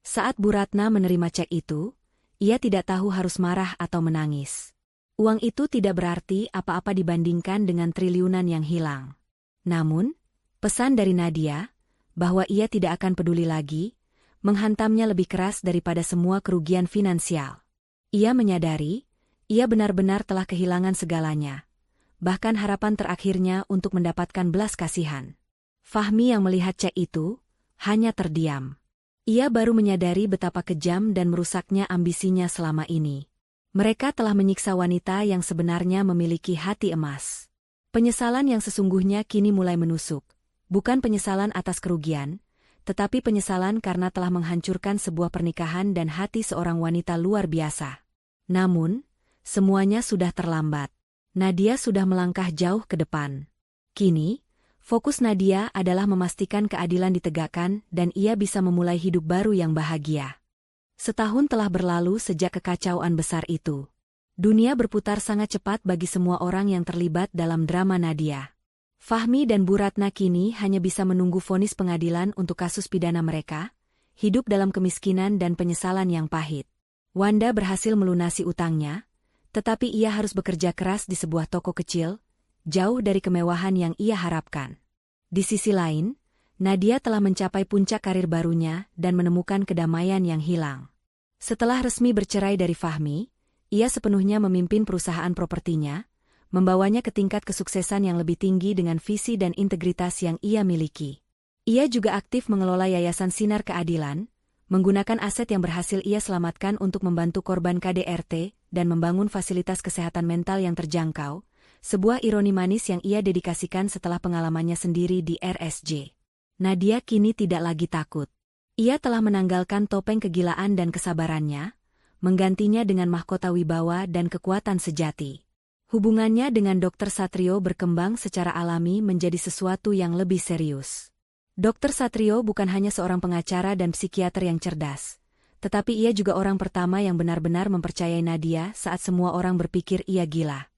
Saat Bu Ratna menerima cek itu, ia tidak tahu harus marah atau menangis. Uang itu tidak berarti apa-apa dibandingkan dengan triliunan yang hilang. Namun, pesan dari Nadia, bahwa ia tidak akan peduli lagi, menghantamnya lebih keras daripada semua kerugian finansial. Ia menyadari, ia benar-benar telah kehilangan segalanya, bahkan harapan terakhirnya untuk mendapatkan belas kasihan. Fahmi yang melihat cek itu, hanya terdiam. Ia baru menyadari betapa kejam dan merusaknya ambisinya selama ini. Mereka telah menyiksa wanita yang sebenarnya memiliki hati emas. Penyesalan yang sesungguhnya kini mulai menusuk, bukan penyesalan atas kerugian, tetapi penyesalan karena telah menghancurkan sebuah pernikahan dan hati seorang wanita luar biasa. Namun, semuanya sudah terlambat. Nadia sudah melangkah jauh ke depan. Kini, fokus Nadia adalah memastikan keadilan ditegakkan dan ia bisa memulai hidup baru yang bahagia. Setahun telah berlalu sejak kekacauan besar itu. Dunia berputar sangat cepat bagi semua orang yang terlibat dalam drama Nadia. Fahmi dan Bu Ratna kini hanya bisa menunggu vonis pengadilan untuk kasus pidana mereka, hidup dalam kemiskinan dan penyesalan yang pahit. Wanda berhasil melunasi utangnya, tetapi ia harus bekerja keras di sebuah toko kecil, jauh dari kemewahan yang ia harapkan. Di sisi lain, Nadia telah mencapai puncak karir barunya dan menemukan kedamaian yang hilang. Setelah resmi bercerai dari Fahmi, ia sepenuhnya memimpin perusahaan propertinya, membawanya ke tingkat kesuksesan yang lebih tinggi dengan visi dan integritas yang ia miliki. Ia juga aktif mengelola Yayasan Sinar Keadilan, menggunakan aset yang berhasil ia selamatkan untuk membantu korban KDRT dan membangun fasilitas kesehatan mental yang terjangkau, Sebuah ironi manis yang ia dedikasikan setelah pengalamannya sendiri di RSJ. Nadia kini tidak lagi takut. Ia telah menanggalkan topeng kegilaan dan kesabarannya, menggantinya dengan mahkota wibawa dan kekuatan sejati. Hubungannya dengan Dr. Satrio berkembang secara alami menjadi sesuatu yang lebih serius. Dr. Satrio bukan hanya seorang pengacara dan psikiater yang cerdas, tetapi ia juga orang pertama yang benar-benar mempercayai Nadia saat semua orang berpikir ia gila.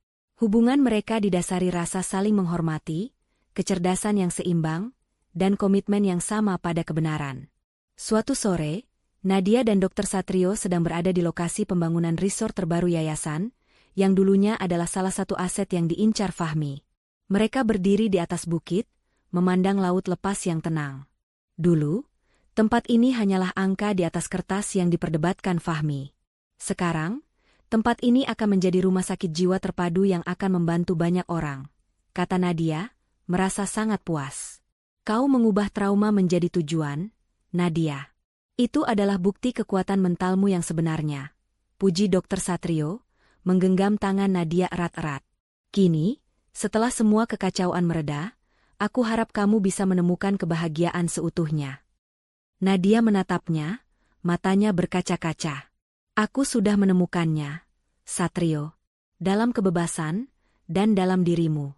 Hubungan mereka didasari rasa saling menghormati, kecerdasan yang seimbang, dan komitmen yang sama pada kebenaran. Suatu sore, Nadia dan Dr. Satrio sedang berada di lokasi pembangunan resort terbaru yayasan, yang dulunya adalah salah satu aset yang diincar Fahmi. Mereka berdiri di atas bukit, memandang laut lepas yang tenang. Dulu, tempat ini hanyalah angka di atas kertas yang diperdebatkan Fahmi. Sekarang, tempat ini akan menjadi rumah sakit jiwa terpadu yang akan membantu banyak orang, kata Nadia, merasa sangat puas. Kau mengubah trauma menjadi tujuan, Nadia. Itu adalah bukti kekuatan mentalmu yang sebenarnya, puji Dr. Satrio, menggenggam tangan Nadia erat-erat. Kini, setelah semua kekacauan mereda, aku harap kamu bisa menemukan kebahagiaan seutuhnya. Nadia menatapnya, matanya berkaca-kaca. Aku sudah menemukannya, Satrio, dalam kebebasan, dan dalam dirimu.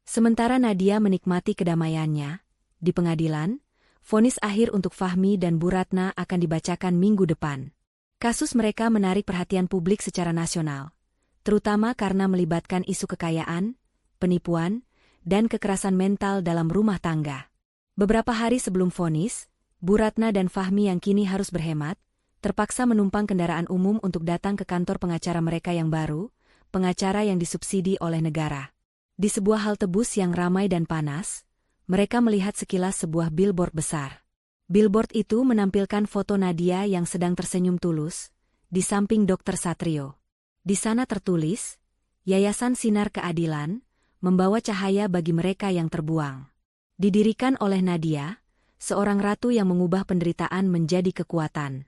Sementara Nadia menikmati kedamaiannya, di pengadilan, vonis akhir untuk Fahmi dan Bu Ratna akan dibacakan minggu depan. Kasus mereka menarik perhatian publik secara nasional, terutama karena melibatkan isu kekayaan, penipuan, dan kekerasan mental dalam rumah tangga. Beberapa hari sebelum vonis, Bu Ratna dan Fahmi yang kini harus berhemat, terpaksa menumpang kendaraan umum untuk datang ke kantor pengacara mereka yang baru, pengacara yang disubsidi oleh negara. Di sebuah halte bus yang ramai dan panas, mereka melihat sekilas sebuah billboard besar. Billboard itu menampilkan foto Nadia yang sedang tersenyum tulus, di samping Dr. Satrio. Di sana tertulis, Yayasan Sinar Keadilan, membawa cahaya bagi mereka yang terbuang. Didirikan oleh Nadia, seorang ratu yang mengubah penderitaan menjadi kekuatan.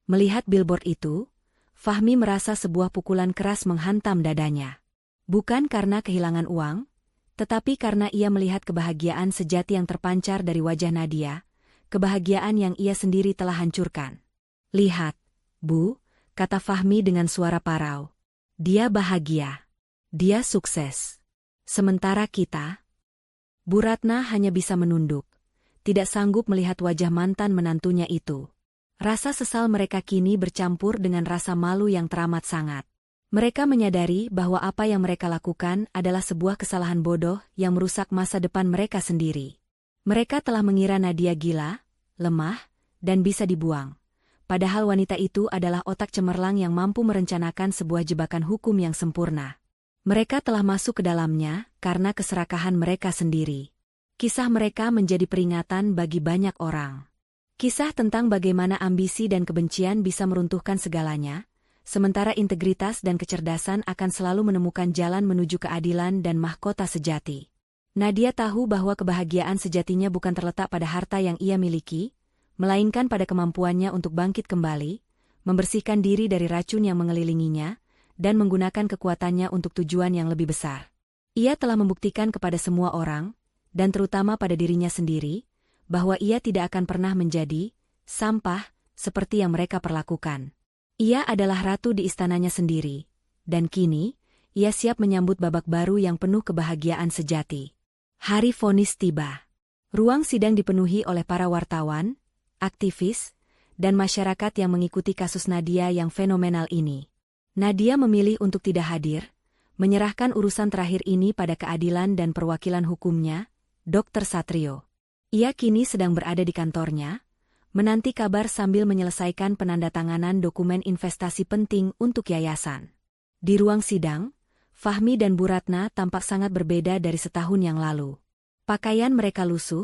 Melihat billboard itu, Fahmi merasa sebuah pukulan keras menghantam dadanya. Bukan karena kehilangan uang, tetapi karena ia melihat kebahagiaan sejati yang terpancar dari wajah Nadia, kebahagiaan yang ia sendiri telah hancurkan. Lihat, Bu, kata Fahmi dengan suara parau. Dia bahagia. Dia sukses. Sementara kita, Bu Ratna hanya bisa menunduk, tidak sanggup melihat wajah mantan menantunya itu. Rasa sesal mereka kini bercampur dengan rasa malu yang teramat sangat. Mereka menyadari bahwa apa yang mereka lakukan adalah sebuah kesalahan bodoh yang merusak masa depan mereka sendiri. Mereka telah mengira Nadia gila, lemah, dan bisa dibuang. Padahal wanita itu adalah otak cemerlang yang mampu merencanakan sebuah jebakan hukum yang sempurna. Mereka telah masuk ke dalamnya karena keserakahan mereka sendiri. Kisah mereka menjadi peringatan bagi banyak orang. Kisah tentang bagaimana ambisi dan kebencian bisa meruntuhkan segalanya, sementara integritas dan kecerdasan akan selalu menemukan jalan menuju keadilan dan mahkota sejati. Nadia tahu bahwa kebahagiaan sejatinya bukan terletak pada harta yang ia miliki, melainkan pada kemampuannya untuk bangkit kembali, membersihkan diri dari racun yang mengelilinginya, dan menggunakan kekuatannya untuk tujuan yang lebih besar. Ia telah membuktikan kepada semua orang, dan terutama pada dirinya sendiri, bahwa ia tidak akan pernah menjadi sampah seperti yang mereka perlakukan. Ia adalah ratu di istananya sendiri, dan kini, ia siap menyambut babak baru yang penuh kebahagiaan sejati. Hari vonis tiba. Ruang sidang dipenuhi oleh para wartawan, aktivis, dan masyarakat yang mengikuti kasus Nadia yang fenomenal ini. Nadia memilih untuk tidak hadir, menyerahkan urusan terakhir ini pada keadilan dan perwakilan hukumnya, Dr. Satrio. Ia kini sedang berada di kantornya, menanti kabar sambil menyelesaikan penandatanganan dokumen investasi penting untuk yayasan. Di ruang sidang, Fahmi dan Bu Ratna tampak sangat berbeda dari setahun yang lalu. Pakaian mereka lusuh,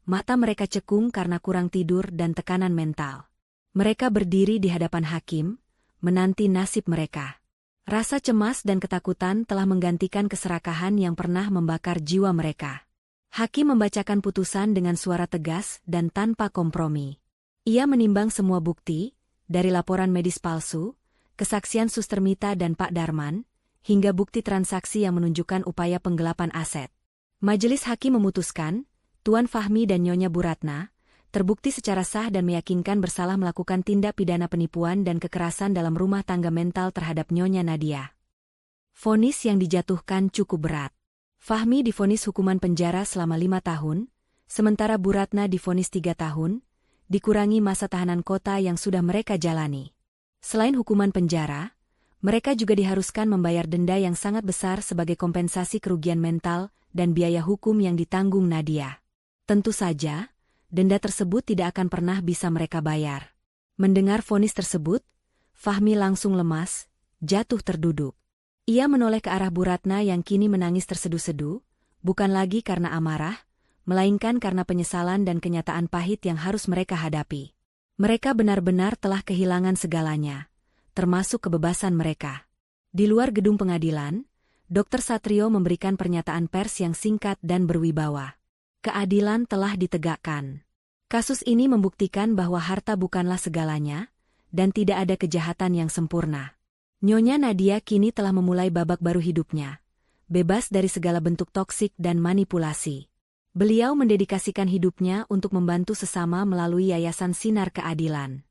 mata mereka cekung karena kurang tidur dan tekanan mental. Mereka berdiri di hadapan hakim, menanti nasib mereka. Rasa cemas dan ketakutan telah menggantikan keserakahan yang pernah membakar jiwa mereka. Hakim membacakan putusan dengan suara tegas dan tanpa kompromi. Ia menimbang semua bukti, dari laporan medis palsu, kesaksian Suster Mita dan Pak Darman, hingga bukti transaksi yang menunjukkan upaya penggelapan aset. Majelis hakim memutuskan, Tuan Fahmi dan Nyonya Bu Ratna terbukti secara sah dan meyakinkan bersalah melakukan tindak pidana penipuan dan kekerasan dalam rumah tangga mental terhadap Nyonya Nadia. Vonis yang dijatuhkan cukup berat. Fahmi divonis hukuman penjara selama 5 tahun, sementara Bu Ratna divonis 3 tahun, dikurangi masa tahanan kota yang sudah mereka jalani. Selain hukuman penjara, mereka juga diharuskan membayar denda yang sangat besar sebagai kompensasi kerugian mental dan biaya hukum yang ditanggung Nadia. Tentu saja, denda tersebut tidak akan pernah bisa mereka bayar. Mendengar vonis tersebut, Fahmi langsung lemas, jatuh terduduk. Ia menoleh ke arah Bu Ratna yang kini menangis terseduh-seduh, bukan lagi karena amarah, melainkan karena penyesalan dan kenyataan pahit yang harus mereka hadapi. Mereka benar-benar telah kehilangan segalanya, termasuk kebebasan mereka. Di luar gedung pengadilan, Dr. Satrio memberikan pernyataan pers yang singkat dan berwibawa. Keadilan telah ditegakkan. Kasus ini membuktikan bahwa harta bukanlah segalanya, dan tidak ada kejahatan yang sempurna. Nyonya Nadia kini telah memulai babak baru hidupnya, bebas dari segala bentuk toksik dan manipulasi. Beliau mendedikasikan hidupnya untuk membantu sesama melalui Yayasan Sinar Keadilan.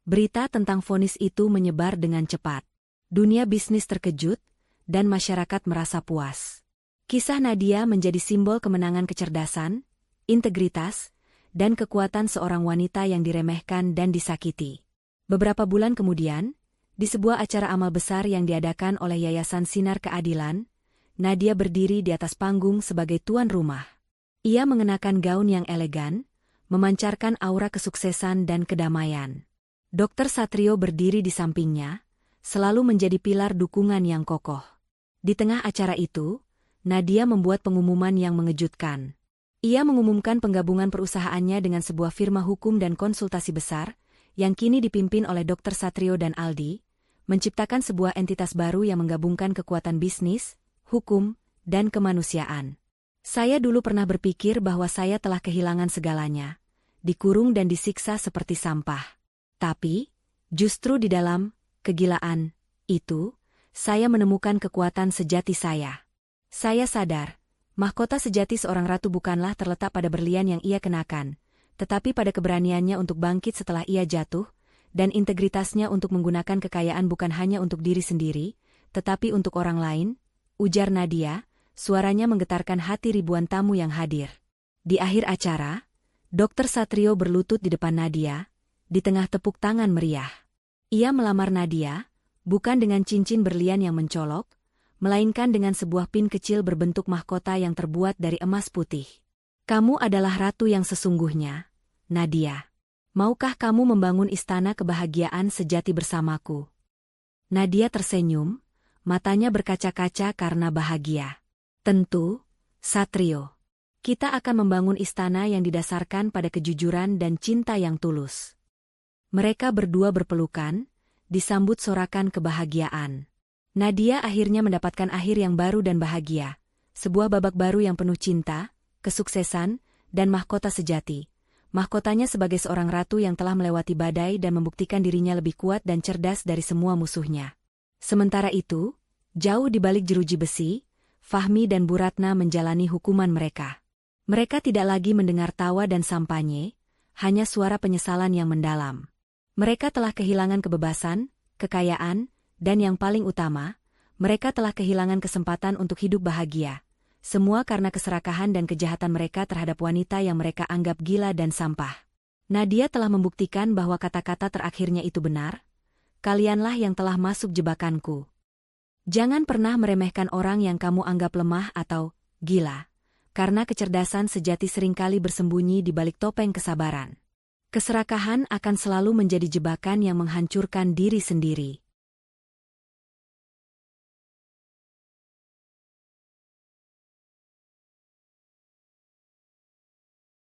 Berita tentang vonis itu menyebar dengan cepat. Dunia bisnis terkejut, dan masyarakat merasa puas. Kisah Nadia menjadi simbol kemenangan kecerdasan, integritas, dan kekuatan seorang wanita yang diremehkan dan disakiti. Beberapa bulan kemudian, di sebuah acara amal besar yang diadakan oleh Yayasan Sinar Keadilan, Nadia berdiri di atas panggung sebagai tuan rumah. Ia mengenakan gaun yang elegan, memancarkan aura kesuksesan dan kedamaian. Dr. Satrio berdiri di sampingnya, selalu menjadi pilar dukungan yang kokoh. Di tengah acara itu, Nadia membuat pengumuman yang mengejutkan. Ia mengumumkan penggabungan perusahaannya dengan sebuah firma hukum dan konsultasi besar, yang kini dipimpin oleh Dr. Satrio dan Aldi, menciptakan sebuah entitas baru yang menggabungkan kekuatan bisnis, hukum, dan kemanusiaan. Saya dulu pernah berpikir bahwa saya telah kehilangan segalanya, dikurung dan disiksa seperti sampah. Tapi, justru di dalam kegilaan itu, saya menemukan kekuatan sejati saya. Saya sadar, mahkota sejati seorang ratu bukanlah terletak pada berlian yang ia kenakan, tetapi pada keberaniannya untuk bangkit setelah ia jatuh, dan integritasnya untuk menggunakan kekayaan bukan hanya untuk diri sendiri, tetapi untuk orang lain, ujar Nadia, suaranya menggetarkan hati ribuan tamu yang hadir. Di akhir acara, Dr. Satrio berlutut di depan Nadia, di tengah tepuk tangan meriah. Ia melamar Nadia, bukan dengan cincin berlian yang mencolok, melainkan dengan sebuah pin kecil berbentuk mahkota yang terbuat dari emas putih. Kamu adalah ratu yang sesungguhnya, Nadia. Maukah kamu membangun istana kebahagiaan sejati bersamaku? Nadia tersenyum, matanya berkaca-kaca karena bahagia. Tentu, Satrio. Kita akan membangun istana yang didasarkan pada kejujuran dan cinta yang tulus. Mereka berdua berpelukan, disambut sorakan kebahagiaan. Nadia akhirnya mendapatkan akhir yang baru dan bahagia, sebuah babak baru yang penuh cinta, kesuksesan, dan mahkota sejati. Mahkotanya sebagai seorang ratu yang telah melewati badai dan membuktikan dirinya lebih kuat dan cerdas dari semua musuhnya. Sementara itu, jauh di balik jeruji besi, Fahmi dan Bu Ratna menjalani hukuman mereka. Mereka tidak lagi mendengar tawa dan sampanye, hanya suara penyesalan yang mendalam. Mereka telah kehilangan kebebasan, kekayaan, dan yang paling utama, mereka telah kehilangan kesempatan untuk hidup bahagia. Semua karena keserakahan dan kejahatan mereka terhadap wanita yang mereka anggap gila dan sampah. Nadia telah membuktikan bahwa kata-kata terakhirnya itu benar. Kalianlah yang telah masuk jebakanku. Jangan pernah meremehkan orang yang kamu anggap lemah atau gila, karena kecerdasan sejati seringkali bersembunyi di balik topeng kesabaran. Keserakahan akan selalu menjadi jebakan yang menghancurkan diri sendiri.